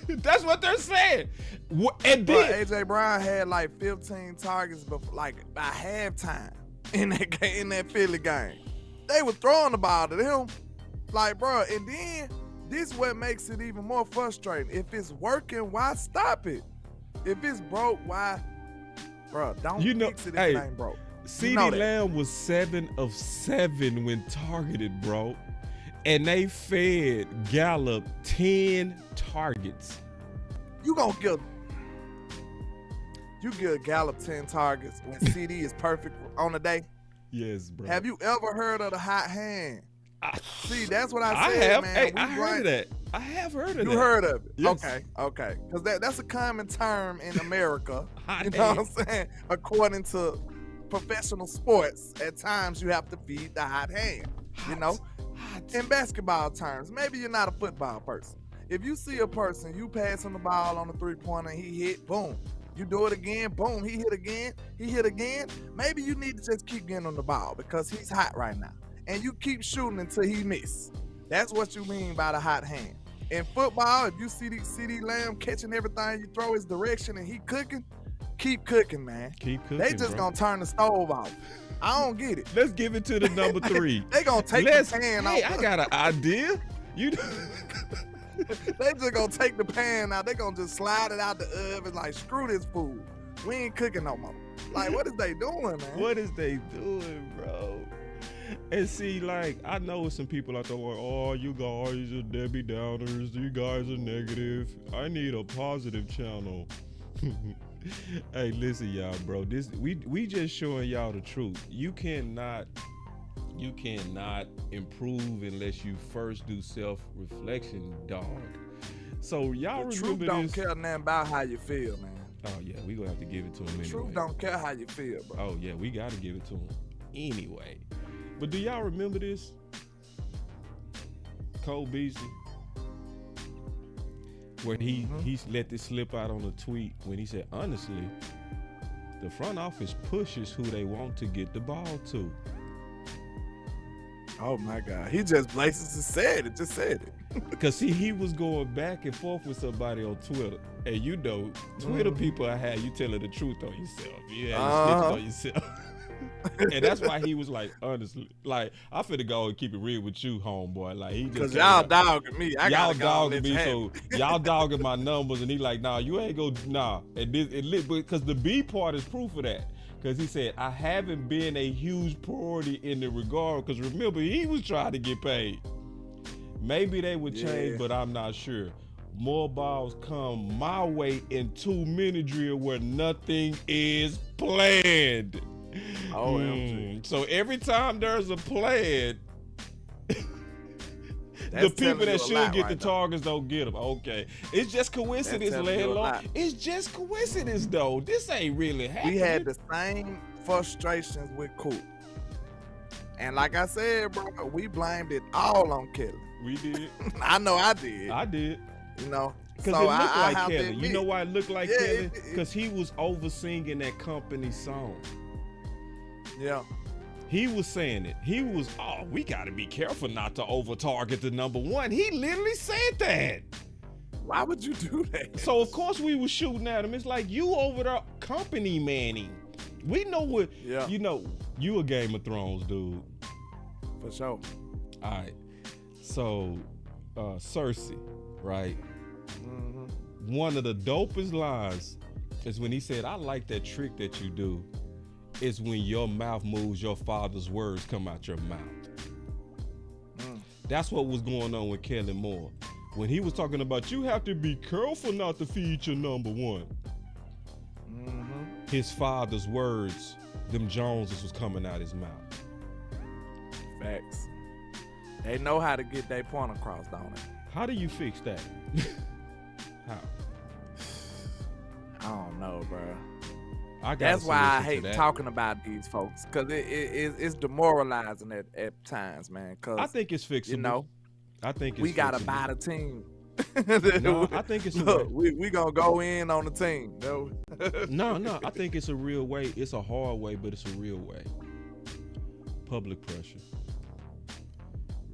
That's what they're saying. And then AJ Brown had like 15 targets by halftime in that Philly game. They were throwing the ball to him. Like, bro, and then this what makes it even more frustrating. If it's working, why stop it? If it's broke, why? Bro, don't fix it if it ain't broke. CeeDee Lamb was 7 of 7 when targeted, bro. And they fed Gallup 10 targets. You give Gallup 10 targets when CD is perfect on the day? Yes, bro. Have you ever heard of the hot hand? See, that's what I said, have. man. Hey, I heard of that. I have heard of that. You heard of it? Yes. Okay. Because that's a common term in America. You know what I'm saying? According to professional sports, at times you have to feed the hot hand. You know? In basketball terms, maybe you're not a football person. If you see a person, you pass him the ball on the 3-pointer, he hit, boom. You do it again, boom, he hit again. Maybe you need to just keep getting on the ball because he's hot right now. And you keep shooting until he miss. That's what you mean by the hot hand. In football, if you see CeeDee Lamb catching everything you throw his direction and he cooking, keep cooking, man. Keep cooking, They just gonna turn the stove off. I don't get it. Let's give it to the number 3. They gonna take the pan out. Hey, I got an idea. They just gonna take the pan out. They gonna just slide it out the oven like, screw this food. We ain't cooking no more. Like, what is they doing, man? What is they doing, bro? And see, like, I know some people out there like, oh, you guys are Debbie Downers. You guys are negative. I need a positive channel. Hey, listen, y'all, bro. This we just showing y'all the truth. You cannot improve unless you first do self-reflection, dog. So y'all the remember truth don't this? care nothing about how you feel, man. Oh yeah, we gonna have to give it to him anyway. Truth don't care how you feel, bro. Oh yeah, we gotta give it to him anyway. But do y'all remember this? Cole Beasley, where he let this slip out on a tweet when he said, honestly, the front office pushes who they want to get the ball to. Oh my God, he just blatantly said it. Just said it. Because see, he was going back and forth with somebody on Twitter, and you know, Twitter people are how you telling the truth on yourself. You had snitching on yourself. And that's why he was like, honestly, like, I finna go and keep it real with you, homeboy. Like, he just, because y'all dogging me. Y'all dogging me, so y'all dogging my numbers, and he like, nah, you ain't go, nah. And this, because the B part is proof of that. Because he said, I haven't been a huge priority in the regard. Because remember, he was trying to get paid. Maybe they would change, but I'm not sure. More balls come my way in 2-minute drill where nothing is planned. So every time there's a plan, the people that should get the targets don't get them. Okay. It's just coincidence, Landlord. It's just coincidence, though. This ain't really happening. We had the same frustrations with Coop. And like I said, bro, we blamed it all on Kelly. We did. I know I did. I did. You know. Because so it looked like Kelly. You know why it looked like Kelly? Because he was over-singing that company song. Yeah. He was saying it. He was, we got to be careful not to over-target the number one. He literally said that. Why would you do that? So, of course, we were shooting at him. It's like, you over there company manning. We know what, you know, you a Game of Thrones dude. For sure. All right. So, Cersei, right? Mm-hmm. One of the dopest lines is when he said, I like that trick that you do. It's when your mouth moves, your father's words come out your mouth. That's what was going on with Kelly Moore. When he was talking about, you have to be careful not to feed your number one. His father's words, them Joneses was coming out his mouth. Facts. They know how to get their point across, don't they? How do you fix that? How? I don't know, bro. That's why I hate talking about these folks, because it's demoralizing at times, man. Cause I think it's fixable. You know, I think it's we gotta buy the team. No, I think it's look, we gonna go in on the team. No, I think it's a real way. It's a hard way, but it's a real way. Public pressure.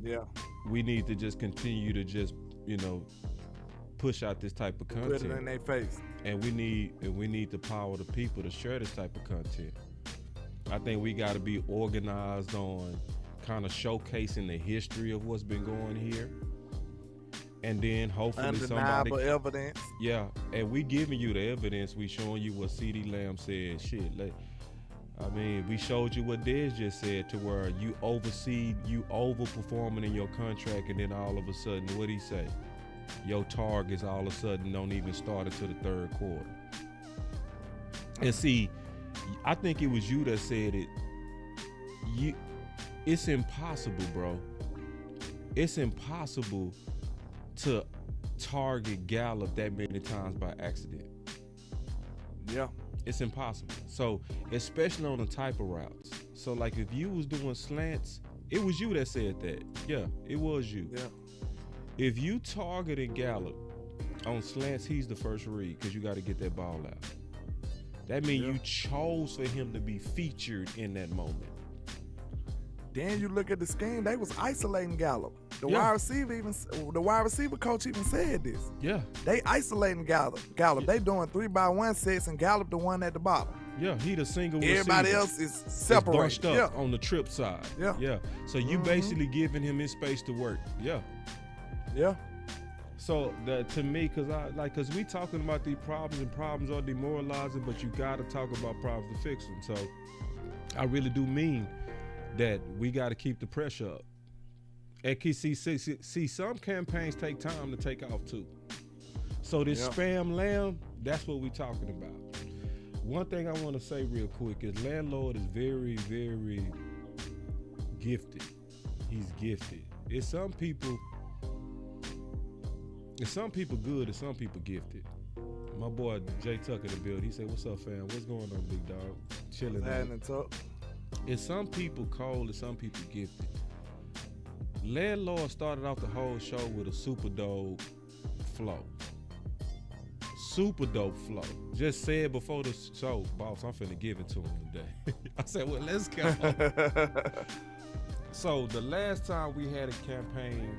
Yeah. We need to just continue to just, you know, push out this type of content. Put it in their face. And we need the power of the people to share this type of content. I think we got to be organized on kind of showcasing the history of what's been going here. And then hopefully undeniable evidence. Yeah, and we giving you the evidence. We showing you what CeeDee Lamb said. Shit, I mean, we showed you what Dez just said, to where you overperforming in your contract, and then all of a sudden, what'd he say? Your targets all of a sudden don't even start until the third quarter. And see, I think it was you that said it. It's impossible, bro. It's impossible to target Gallup that many times by accident. Yeah. It's impossible. So, especially on the type of routes. So, like, if you was doing slants, it was you that said that. Yeah, it was you. Yeah. If you targeted Gallup on slants, he's the first read, because you got to get that ball out. That means you chose for him to be featured in that moment. Then you look at the scheme; they was isolating Gallup. The wide receiver coach even said this. Yeah, they isolating Gallup. They doing 3-by-1 sets, and Gallup the one at the bottom. Yeah, he the single. Everybody else is separated. Bunched up on the trip side. Yeah. So you basically giving him his space to work. Yeah. So to me, cause we talking about these problems, and problems are demoralizing, but you gotta talk about problems to fix them. So I really do mean that we gotta keep the pressure up. And see, some campaigns take time to take off too. So this spam lamb, that's what we talking about. one thing I want to say real quick is Landlord is very, very gifted. He's gifted. It's some people good and some people gifted. My boy Jay Tucker in the building, he said, "What's up, fam? What's going on, big dog? Chilling out." It's some people cold and some people gifted. Landlord started off the whole show with a super dope flow. Super dope flow. Just said before the show, boss, I'm finna give it to him today. I said, well, let's go. So the last time we had a campaign,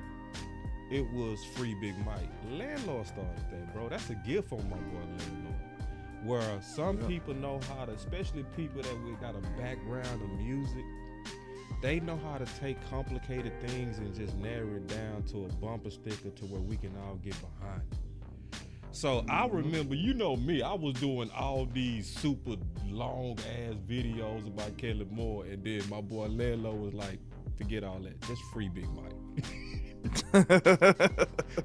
it was Free Big Mike. Landlord started that, bro. That's a gift on my boy Landlord. Where some people know how to, especially people that we got a background of music, they know how to take complicated things and just narrow it down to a bumper sticker to where we can all get behind it. So I remember, you know me, I was doing all these super long ass videos about Kelly Moore, and then my boy Landlord was like, forget all that, just Free Big Mike.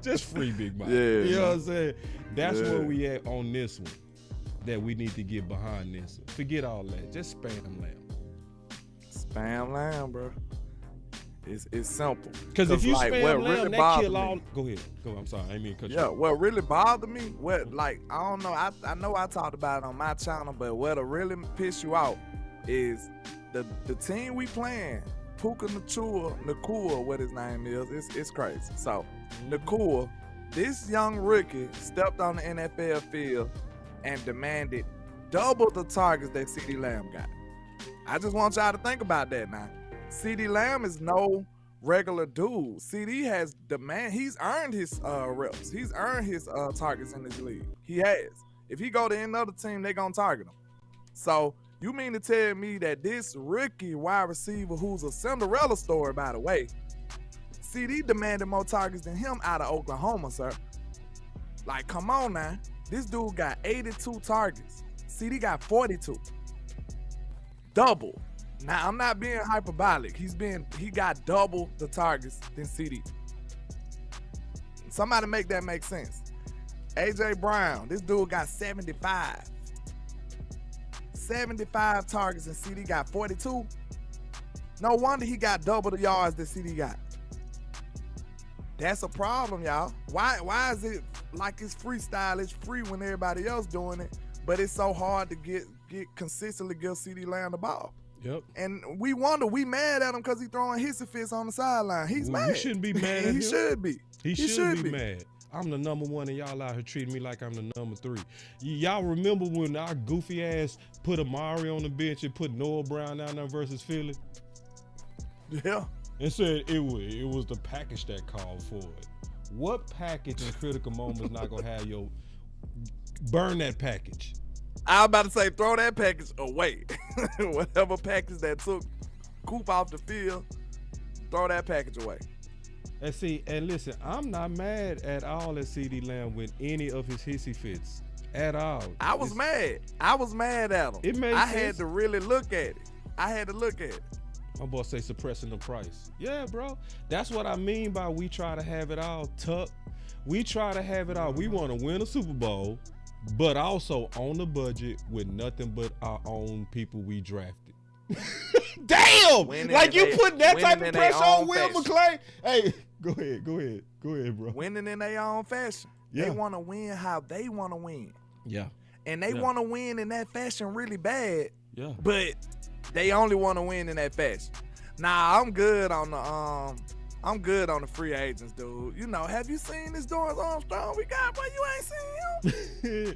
Just Free Big Mike. Yeah, you know what I'm saying? That's where we at on this one, that we need to get behind this one. Forget all that, just spam Lamb. Spam Lamb, bro. It's simple. Because if you like, spam Lamb, really that kill all. me, Go ahead. Go. I'm sorry. I didn't mean to cut you. Yeah, what really bothered me, I don't know. I know I talked about it on my channel, but what'll really piss you off is the team we playing. Puka Nacua, what his name is. It's crazy. So Nacua, this young rookie stepped on the NFL field and demanded double the targets that CeeDee Lamb got. I just want y'all to think about that now. CeeDee Lamb is no regular dude. CeeDee has he's earned his reps. He's earned his targets in this league. He has. If he go to another team, they gonna target him. So you mean to tell me that this rookie wide receiver, who's a Cinderella story, by the way, CeeDee demanded more targets than him out of Oklahoma, sir? Like, come on now. This dude got 82 targets. CeeDee got 42. Double. Now, I'm not being hyperbolic. He got double the targets than CeeDee. Somebody make that make sense. AJ Brown, this dude got 75. 75 targets and CeeDee got 42. No wonder he got double the yards that CeeDee got. That's a problem, y'all. Why is it like it's freestyle, it's free when everybody else doing it, but it's so hard to get consistently give CeeDee Lamb the ball? Yep. And we mad at him because he throwing hissy fits on the sideline. He's mad. You shouldn't be mad at him. He should be. He should be mad. I'm the number one and y'all out here treating me like I'm the number three. Y'all remember when our goofy ass put Amari on the bench and put Noah Brown down there versus Philly? Yeah. And said it was the package that called for it. What package in critical moments not gonna have your burn that package? I was about to say throw that package away. Whatever package that took Coop off the field, throw that package away. And see, and listen, I'm not mad at all at CeeDee Lamb with any of his hissy fits at all. I was mad at him. It made I sense. had to really look at it. My boy say suppressing the price. Yeah, bro. That's what I mean by we try to have it all tucked. We try to have it all. We want to win a Super Bowl, but also on the budget with nothing but our own people we drafted. Damn! Like you put that type of pressure on Will McClay. Hey, go ahead, bro. Winning in their own fashion. Yeah. They want to win how they want to win. Yeah. And they want to win in that fashion really bad. Yeah. But they only want to win in that fashion. Nah, I'm good on the free agents, dude. You know, have you seen this Dorrance Armstrong we got? Boy, you ain't seen him?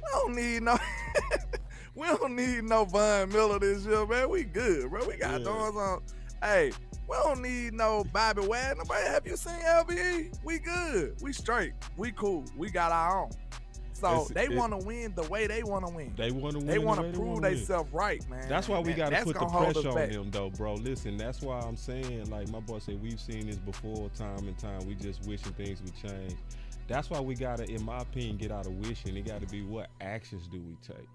We don't need no Von Miller this year, man. We good, bro. We got Dorrance on. Hey, we don't need no Bobby Wagner, but have you seen LVE? We good. We straight. We cool. We got our own. So they want to win the way they want to win. They want to win. They want to prove themselves right, man. That's why we got to put the pressure on back. them, though, bro. Listen, that's why I'm saying, like my boy said, we've seen this before, time and time. We just wishing things would change. That's why we got to, in my opinion, get out of wishing. It got to be what actions do we take?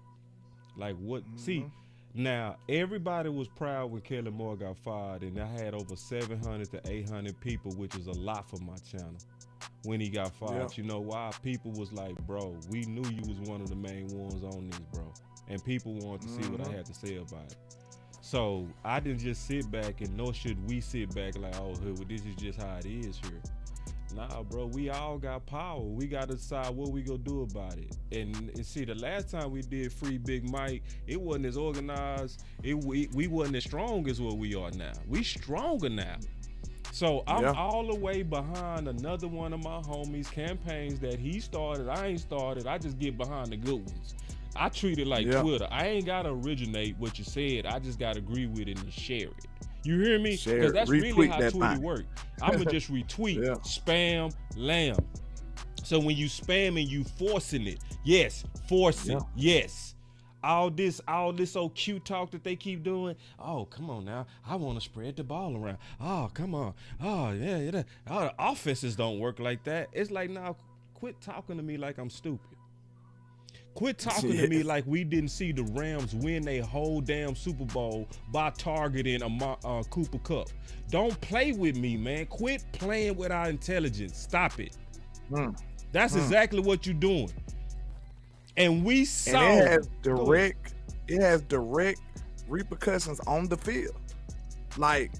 Like what? See, now everybody was proud when Kelly Moore got fired, and I had over 700 to 800 people, which is a lot for my channel. When he got fired, you know why? People was like, bro, we knew you was one of the main ones on this, bro. and people want to see what I had to say about it. So I didn't just sit back, and nor should we sit back like, oh, this is just how it is here. Nah, bro, we all got power. We got to decide what we gonna do about it. And see, the last time we did Free Big Mike, it wasn't as organized. We wasn't as strong as what we are now. We stronger now. So I'm all the way behind another one of my homies' campaigns that he started. I ain't started. I just get behind the good ones. I treat it like Twitter. I ain't gotta originate what you said. I just gotta agree with it and share it. You hear me? Because that's really how Twitter works. I'ma just retweet, spam, lamb. So when you spam and you forcing it, yes, force it, yes. All this old cute talk that they keep doing. Oh, come on now. I want to spread the ball around. Oh, come on. Oh, yeah. Oh, the offenses don't work like that. It's like, now, quit talking to me like I'm stupid. Quit talking to me like we didn't see the Rams win a whole damn Super Bowl by targeting a Cooper Kupp. Don't play with me, man. Quit playing with our intelligence. Stop it. That's exactly what you're doing. And we saw and it has direct repercussions on the field. Like,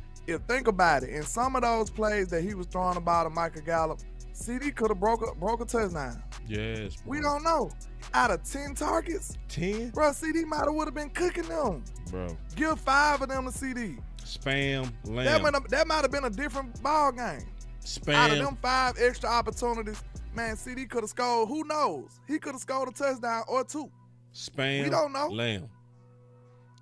think about it. In some of those plays that he was throwing about Michael Gallup, CD could have broke a touchdown. Yes, bro. We don't know. Out of 10 targets, 10, bro, CD might have been cooking them. Bro, give 5 of them to CD. Spam, lamb. That might have been a different ball game. Spam. Out of them 5 extra opportunities, man, CD could have scored. Who knows? He could have scored a touchdown or 2. Spam. We don't know. Lamb.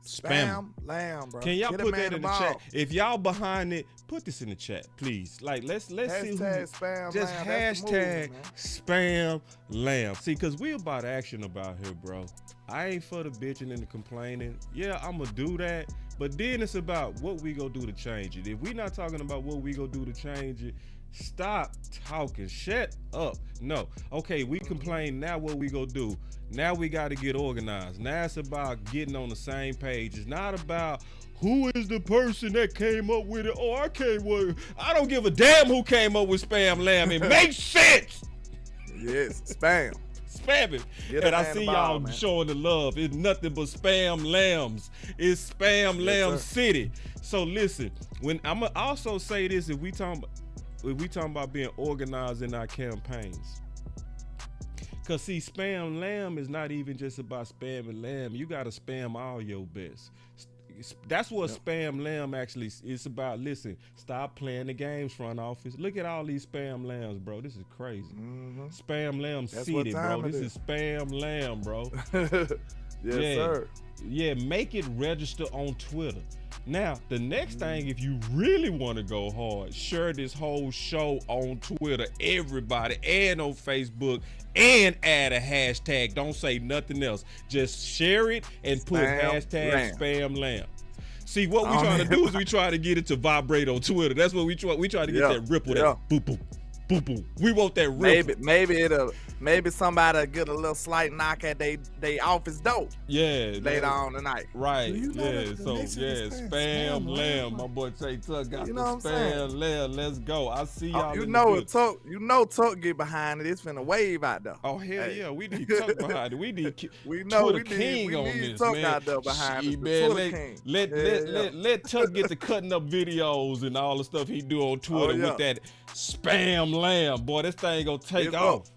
Spam, lamb, bro. Can y'all put that in the chat? If y'all behind it, put this in the chat, please. Like, let's see who. Spam, just lamb. hashtag spam lamb. See, because we about action about here, bro. I ain't for the bitching and the complaining. Yeah, I'm gonna do that, but then it's about what we gonna do to change it. If we not talking about what we gonna do to change it, stop talking. Shut up. No. Okay, we complain. Now what we gonna do? Now we got to get organized. Now it's about getting on the same page. It's not about who is the person that came up with it. Oh, I came with it. I don't give a damn who came up with spam lamb. It makes sense. Yes, spam. Spam it. And I see y'all showing the love. It's nothing but spam lambs. It's spam lamb city. So listen, when I'm gonna also say this, if we talking about being organized in our campaigns. Because, see, spam lamb is not even just about spamming lamb. You got to spam all your best. That's what spam lamb actually is about. Listen, stop playing the games, front office. Look at all these spam lambs, bro. This is crazy. Spam lamb city, bro. This is spam lamb, bro. Yes, sir. Yeah, make it register on Twitter. Now, the next thing, if you really want to go hard, share this whole show on Twitter, everybody, and on Facebook, and add a hashtag. Don't say nothing else. Just share it and put hashtag spam lamb. See, what we trying to do is we try to get it to vibrate on Twitter. That's what we try. We try to get that ripple, that boop, boop, boop, boop. We want that ripple. Maybe somebody get a little slight knock at they office door. Yeah. Later on tonight. Right. Yeah. So spam lamb. My boy Tay Tuck got the spam lamb. Let's go. I see y'all. Tuck get behind it. It's finna wave out there. Oh hell yeah. We need Tuck behind it. We need Twitter King on this, Tuck man. Out there behind it. Let Tuck get to cutting up videos and all the stuff he do on Twitter with that spam lamb. Boy, this thing gonna take off.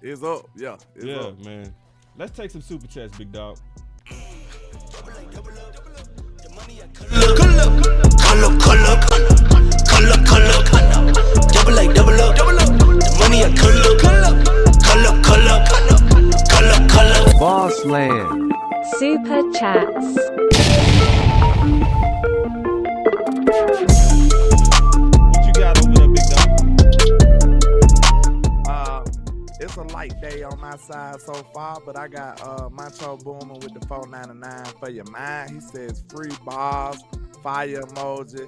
It's up, it's up. Man. Let's take some super chats, big dog. Boss Land. Super chats. What you got over there, big dog? It's a light day on my side so far, but I got Macho Boomer with the $4.99 for your mind. He says free bars, fire emoji,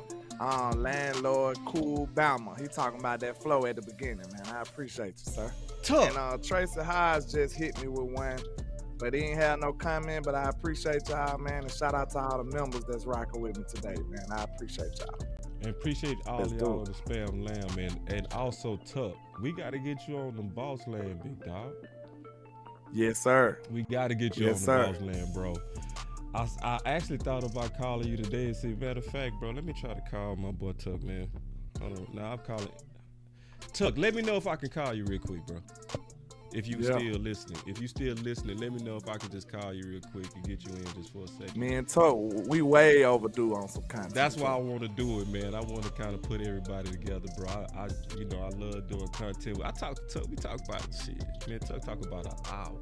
landlord, cool Bama. He talking about that flow at the beginning, man. I appreciate you, sir. Tough. And Tracy Hodge just hit me with one, but he ain't had no comment, but I appreciate y'all, man. And shout out to all the members that's rocking with me today, man. I appreciate y'all. And appreciate all y'all the spam lamb and also Tuck. We got to get you on the boss land, big dog. Yes, sir. We got to get you on the Boss Land, bro. I actually thought about calling you today and say, matter of fact, bro, let me try to call my boy Tuck, man. Hold on. Now I'm calling. Tuck, let me know if I can call you real quick, bro. If you still listening. If you still listening, let me know if I can just call you real quick and get you in just for a second. Me and Tuck, we way overdue on some content. That's why I want to do it, man. I want to kind of put everybody together, bro. I love doing content. I talk to Tuck. We talk about shit. Me and Tuck talk about an hour.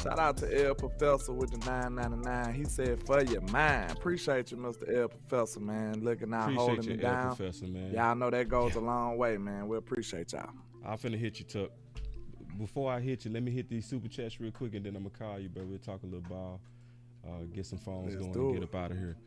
Shout out to El Professor with the $9.99. He said, for your mind. Appreciate you, Mr. El Professor, man. Looking out, holding me down. El Professor, man. Y'all know that goes a long way, man. We appreciate y'all. I'm finna hit you, Tuck. Before I hit you, let me hit these super chats real quick, and then I'm gonna call you, bro. We'll talk a little ball, get some phones going, and get up out of here.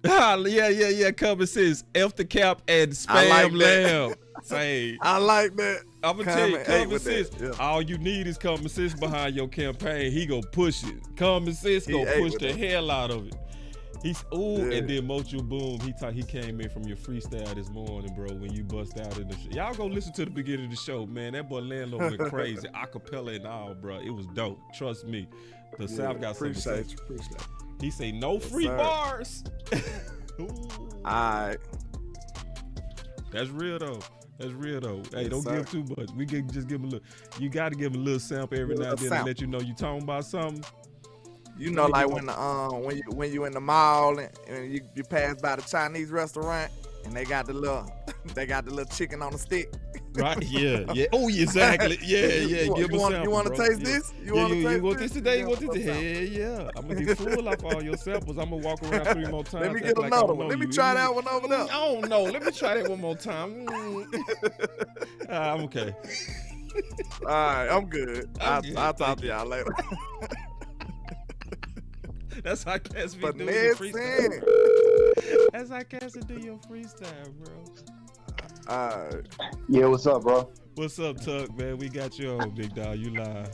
Yeah. Cover says F the cap and spam lamb. Say, I like that. I'm gonna tell you, Common Sense. All you need is Common Sense behind your campaign. He gonna push it. Common Sense gonna push the hell out of it. He's and then Mocho Boom. He came in from your freestyle this morning, bro. When you bust out in the show, y'all go listen to the beginning of the show, man. That boy Landlord went crazy, acapella and all, bro. It was dope. Trust me. The South got something to say. Appreciate it. He say no free bars. All right. That's real though. Hey, don't give too much. We can just give him a little. You got to give him a little sample every now and then to let you know you talking about something. You know, like when you in the mall and you pass by the Chinese restaurant and they got the little chicken on the stick. Right? Yeah. Oh, exactly. Yeah. Give a sample. You want to taste this? You want this today? You want this today? Yeah. I'm gonna get full off all your samples. I'm gonna walk around 3 more times. Let me get another one. Let me try that one over there. I don't know. Let me try that one more time. I'm okay. All right, I'm good. I'll talk to y'all later. That's how Cass be doing your freestyle. That's how Cass do your freestyle, bro. Yeah, what's up, bro? What's up, Tuck, man? We got you on, big dog. You live.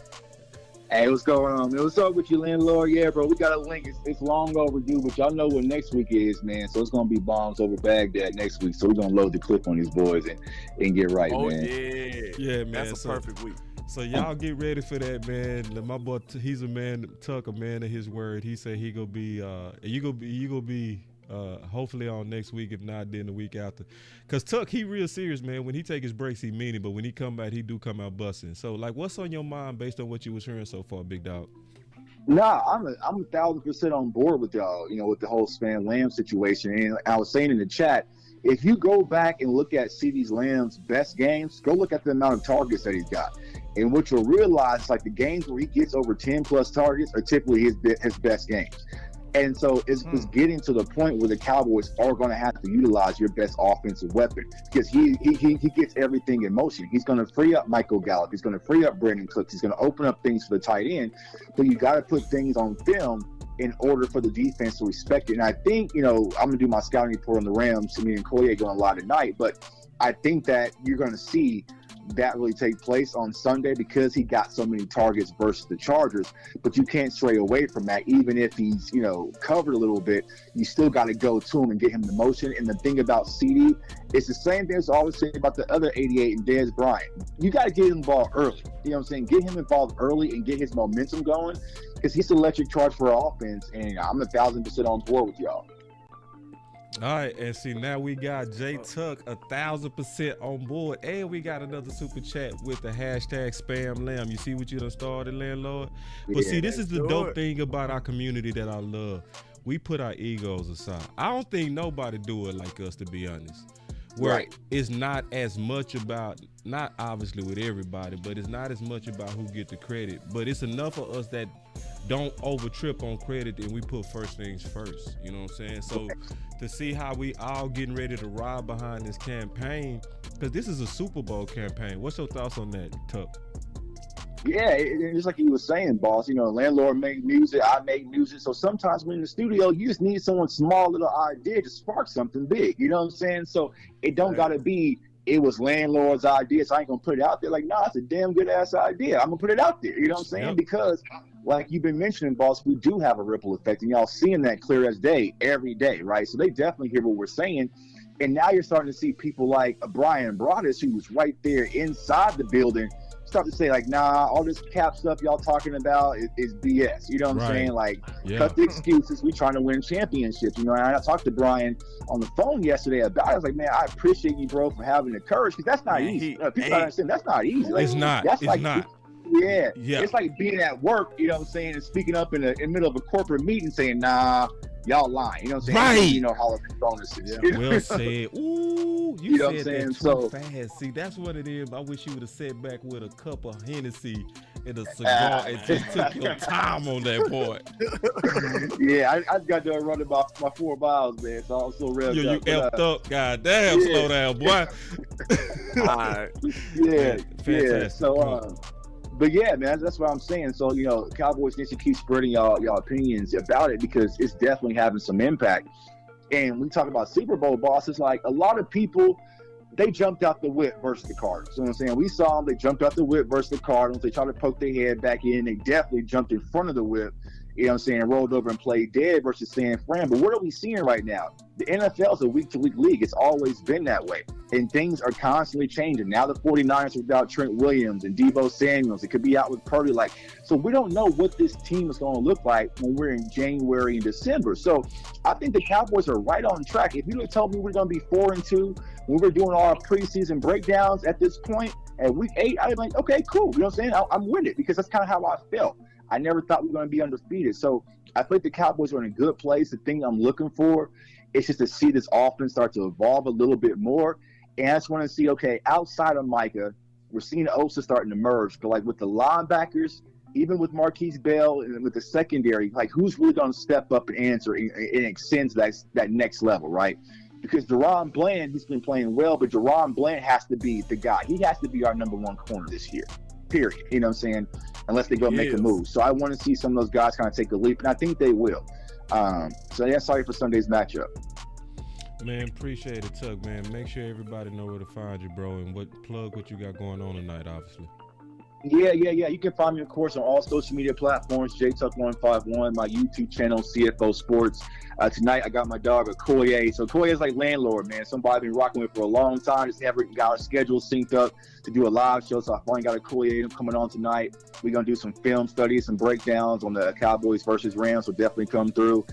Hey, what's going on, man? What's up with you, Landlord? Yeah, bro, we got a link. It's long overdue, but y'all know what next week is, man. So it's going to be bombs over Baghdad next week. So we're going to load the clip on these boys and get right, man. Yeah, man. That's a perfect week. So y'all get ready for that, man. My boy, he's a man, Tuck, a man of his word. He said he gonna be, you gonna be, hopefully on next week. If not, then the week after. Cause Tuck, he real serious, man. When he take his breaks, he mean it. But when he come back, he do come out busting. So like, what's on your mind based on what you was hearing so far, big dog? Nah, I'm 1,000% on board with y'all. You know, with the whole Spam Lamb situation. And I was saying in the chat, if you go back and look at CeeDee Lamb's best games, go look at the amount of targets that he's got. And what you'll realize, like the games where he gets over 10 plus targets are typically his best games. And so it's getting to the point where the Cowboys are going to have to utilize your best offensive weapon because he gets everything in motion. He's going to free up Michael Gallup. He's going to free up Brandon Cooks. He's going to open up things for the tight end. But you got to put things on film in order for the defense to respect it. And I think, I'm going to do my scouting report on the Rams. Me and Koye going live tonight. But I think that you're going to see that really take place on Sunday because he got so many targets versus the Chargers. But you can't stray away from that. Even if he's, covered a little bit, you still got to go to him and get him the motion. And the thing about CeeDee, it's the same thing as I always say about the other 88 and Dez Bryant. You got to get him involved early. You know what I'm saying? Get him involved early and get his momentum going because he's an electric charge for our offense. And I'm 1,000% on board with y'all. All right, and see now we got J Tuck 1,000% on board, and we got another super chat with the hashtag Spam Lamb. You see what you done started, Landlord? But see, this is the dope thing about our community that I love. We put our egos aside. I don't think nobody do it like us, to be honest. Where it's not as much about, not obviously with everybody, but it's not as much about who get the credit. But it's enough of us that don't over trip on credit and we put first things first. You know what I'm saying? So to see how we all getting ready to ride behind this campaign, because this is a Super Bowl campaign. What's your thoughts on that, Tuck? Yeah, just like you were saying, boss, Landlord make music, I make music. So sometimes when in the studio, you just need someone's small little idea to spark something big. You know what I'm saying? So it don't got to be, it was Landlord's idea, so I ain't going to put it out there. Like, no, it's a damn good ass idea. I'm going to put it out there. You know what I'm saying? Yep. Because like you've been mentioning, boss, we do have a ripple effect, and y'all seeing that clear as day every day, right? So they definitely hear what we're saying. And now you're starting to see people like Brian Broaddus, who was right there inside the building, start to say like, nah, all this cap stuff y'all talking about is BS. You know what I'm saying? Like, cut the excuses. We trying to win championships. You know, and I talked to Brian on the phone yesterday about it. I was like, man, I appreciate you, bro, for having the courage, because that's not easy. People don't understand that's not easy. Like, it's not. That's it's like, not. Yeah. It's like being at work, you know what I'm saying, and speaking up in the middle of a corporate meeting saying, nah, y'all lying. You know what I'm saying? Right. You know, holiday bonuses. Yeah. Well said. Ooh, you know said what I'm that saying? too fast. See, that's what it is. I wish you would have sat back with a cup of Hennessy and a cigar and just took your time on that point. Yeah, I got done running my 4 miles, man, so I was so revved up. You effed up. God damn, slow down, boy. All right. Yeah. So, but yeah, man, that's what I'm saying. So, you know, Cowboys need to keep spreading y'all opinions about it, because it's definitely having some impact. And we talk about Super Bowl bosses, like a lot of people, they jumped out the whip versus the Cardinals. You know what I'm saying? We saw them, they jumped out the whip versus the Cardinals. They tried to poke their head back in. They definitely jumped in front of the whip, you know what I'm saying, rolled over and played dead versus San Fran. But what are we seeing right now? The NFL is a week-to-week league. It's always been that way. And things are constantly changing. Now the 49ers are without Trent Williams and Deebo Samuels. It could be out with Purdy. Like, so we don't know what this team is going to look like when we're in January and December. So I think the Cowboys are right on track. If you had told me we're going to be 4-2 when we're doing all our preseason breakdowns at this point, at week 8, I'd be like, okay, cool. You know what I'm saying? I'm with it, because that's kind of how I felt. I never thought we were going to be undefeated. So I think the Cowboys are in a good place. The thing I'm looking for is just to see this offense start to evolve a little bit more. And I just want to see, okay, outside of Micah, we're seeing Osa starting to merge. But like with the linebackers, even with Marquise Bell and with the secondary, like who's really going to step up and answer and extend to that next level, right? Because Deron Bland, he's been playing well, but Deron Bland has to be the guy. He has to be our number 1 corner this year, period. You know what I'm saying? Unless they go make a move. So I want to see some of those guys kind of take a leap, and I think they will. So yeah, sorry for Sunday's matchup. Man, appreciate it, Tuck, man. Make sure everybody know where to find you, bro, and plug what you got going on tonight, obviously. Yeah. You can find me, of course, on all social media platforms, JTuck151, my YouTube channel, CFO Sports. Tonight, I got my dog, Okoye. So Okoye is like Landlord, man. Somebody I've been rocking with for a long time. Just haven't got our schedule synced up to do a live show. So I finally got Okoye coming on tonight. We're going to do some film studies, some breakdowns on the Cowboys versus Rams. So definitely come through.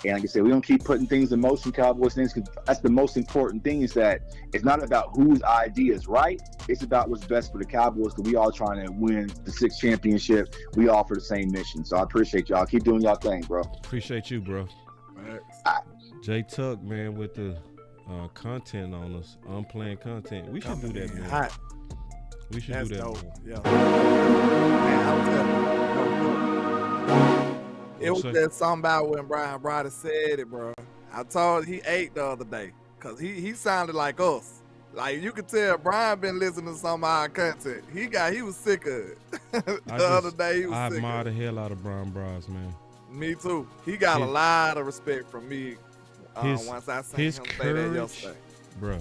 And like I said, we don't keep putting things in motion, Cowboys things, because that's the most important thing, is that it's not about whose idea is right. It's about what's best for the Cowboys, because we all trying to win the 6th championship. We all for the same mission. So I appreciate y'all. Keep doing y'all thing, bro. Appreciate you, bro. J Tuck, man, with the content on us, unplanned content. We should do that, man. Hot. We should That's do that, dope. man. Yeah. Man, it was just something about when Brian Broaddus said it, bro. I told he ate the other day, because he sounded like us. Like, you could tell Brian been listening to some of our content. He was sick of it. Other day he was sick of it. I admire the hell out of Brian Broaddus, man. Me too. He got a lot of respect from me once I seen him courage, say that yesterday. Bro.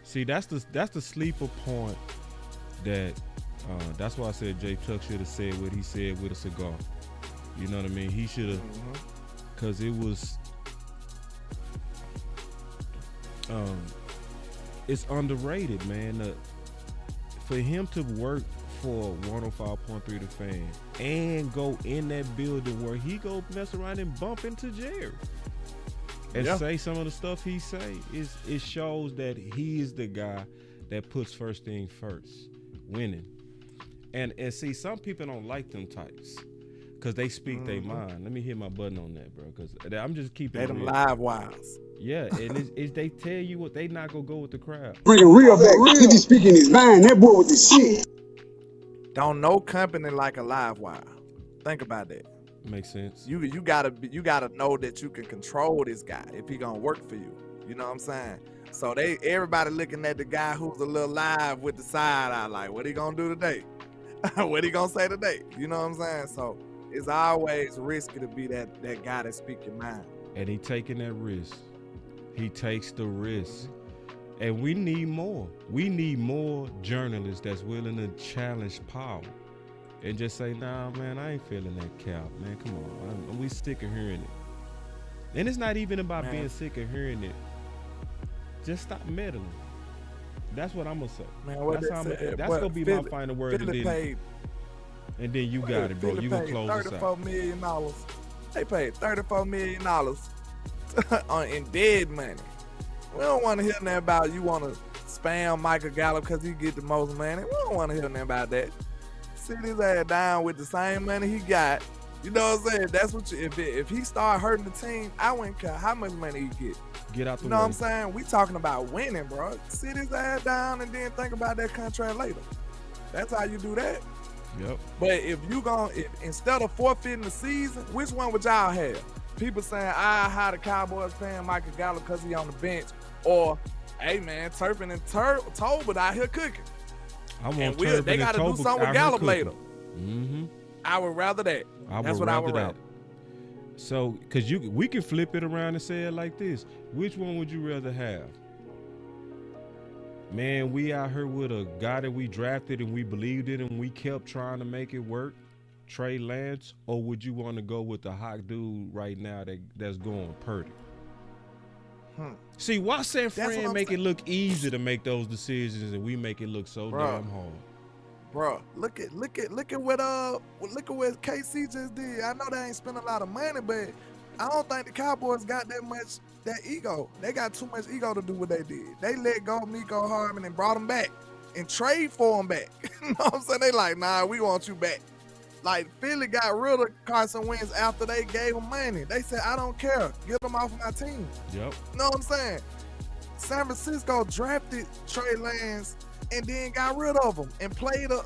See, that's the sleeper point that that's why I said Jay Tuck should have said what he said with a cigar. You know what I mean? He should have, because it was it's underrated, man. For him to work for 105.3 The Fan and go in that building where he go mess around and bump into Jerry and say some of the stuff he say, it shows that he is the guy that puts first thing first, winning. And see, some people don't like them types, because they speak their mind. Let me hit my button on that, bro, because I'm just keeping it them real. live wires. Yeah, and it's they tell you what, they not gonna go with the crowd. Bring it real back. He be speaking his mind. That boy with the shit. Don't no company like a live wire. Think about that. Makes sense. You gotta know that you can control this guy if he gonna work for you. You know what I'm saying? So everybody looking at the guy who's a little live with the side eye, like, what he gonna do today? What he gonna say today? You know what I'm saying? So it's always risky to be that guy that speak your mind. And he taking that risk. He takes the risk. And we need more. We need more journalists that's willing to challenge power and just say, nah, man, I ain't feeling that cap, man. Come on. We sick of hearing it. And it's not even about being sick of hearing it. Just stop meddling. That's what I'm gonna say. Man, what that's gonna be my final word. And then you got it, bro. You gonna close this out. $34 million. They paid $34 million in dead money. We don't want to hear nothing about you want to spam Michael Gallup because he get the most money. We don't want to hear nothing about that. Sit his ass down with the same money he got. You know what I'm saying? That's what you. If he start hurting the team, I wouldn't care how much money he get. Get out the way. You know what I'm saying? We talking about winning, bro. Sit his ass down and then think about that contract later. That's how you do that. Yep. But if instead of forfeiting the season, which one would y'all have? People saying, how the Cowboys paying Michael Gallup because he on the bench, or, hey man, Turpin and Tolbert out here cooking. I want Turpin they got to do something with Gallup later. Mm-hmm. I would rather that. That's what I would rather. So, because we can flip it around and say it like this. Which one would you rather have? Man, we out here with a guy that we drafted and we believed in and we kept trying to make it work, Trey Lance, or would you want to go with the hot dude right now that's going Purdy? See, why San Fran make it look easy to make those decisions and we make it look so damn hard? Bro, look at what KC just did. I know they ain't spent a lot of money, but I don't think the Cowboys got that ego. They got too much ego to do what they did. They let go of Mecole Hardman and brought him back and trade for him back. You know what I'm saying? They like, nah, we want you back. Like, Philly got rid of Carson Wentz after they gave him money. They said, I don't care. Get him off my team. Yep. You know what I'm saying? San Francisco drafted Trey Lance and then got rid of him and played the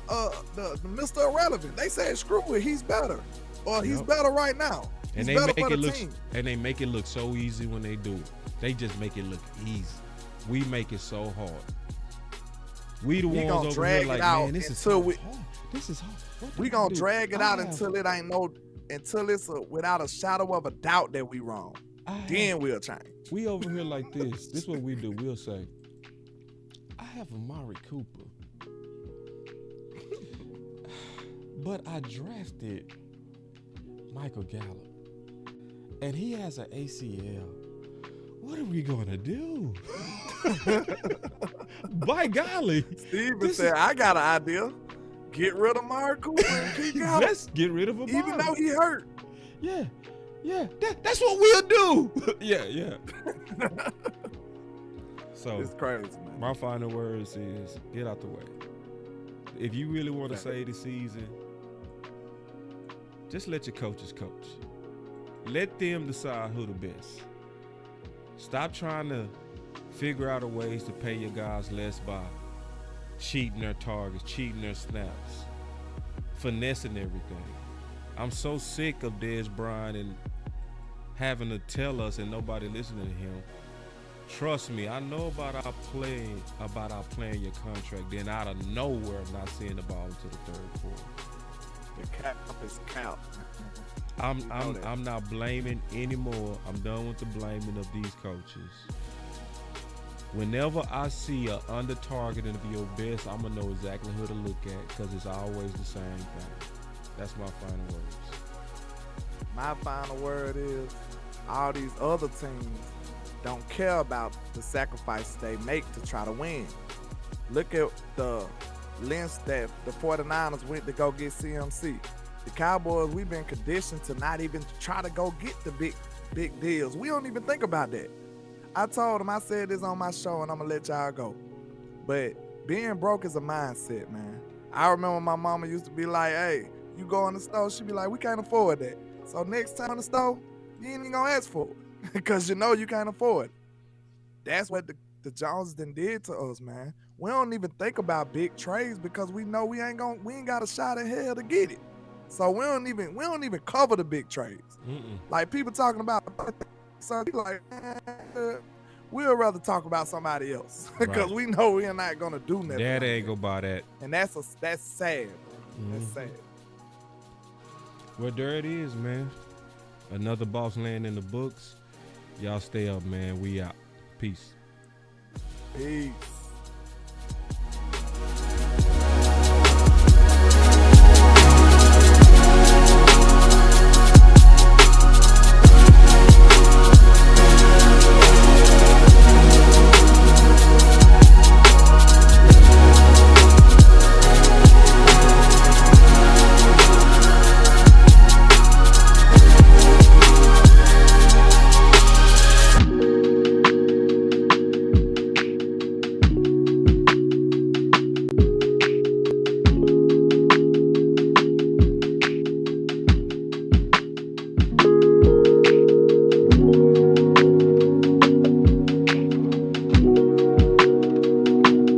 Mr. Irrelevant. They said, screw it, he's better. Or he's better right now. And they make it look so easy when they do it. They just make it look easy. We make it so hard. We the ones over here like, man, this is hard. This is hard. We gonna drag it out until it's without a shadow of a doubt that we wrong. Then we'll change. We over here like this. This is what we do. We'll say, I have Amari Cooper, but I drafted Michael Gallup, and he has an ACL. What are we gonna do? By golly, Steven said, I got an idea. Get rid of Amari Cooper and keep Gallup. Let's get rid of Amari. Even though he hurt. Yeah. That's what we'll do. Yeah. So it's crazy, man. My final words is get out the way. If you really want to save the season, just let your coaches coach. Let them decide who the best. Stop trying to figure out ways to pay your guys less by cheating their targets, cheating their snaps, finessing everything. I'm so sick of Dez Bryant and having to tell us and nobody listening to him. Trust me, I know about our playing your contract. Then out of nowhere, not seeing the ball into the third quarter. The cap is count. I'm not blaming anymore. I'm done with the blaming of these coaches. Whenever I see a under targeting of your best, I'm gonna know exactly who to look at because it's always the same thing. That's my final words. My final word is all these other teams don't care about the sacrifices they make to try to win. Look at the lengths that the 49ers went to go get CMC. The Cowboys, we've been conditioned to not even try to go get the big deals. We don't even think about that. I told them, I said this on my show, and I'm going to let y'all go. But being broke is a mindset, man. I remember my mama used to be like, hey, you go in the store, she'd be like, we can't afford that. So next time in the store, you ain't even going to ask for it because you know you can't afford it. That's what the Joneses did to us, man. We don't even think about big trades because we know we ain't got a shot at hell to get it. So we don't even cover the big trades. Like people talking about, so like, we'd rather talk about somebody else because we know we're not gonna do nothing. Dad ain't gonna buy that, and that's sad. That's sad. Well, there it is, man. Another Boss Land in the books. Y'all stay up, man. We out. Peace. Peace.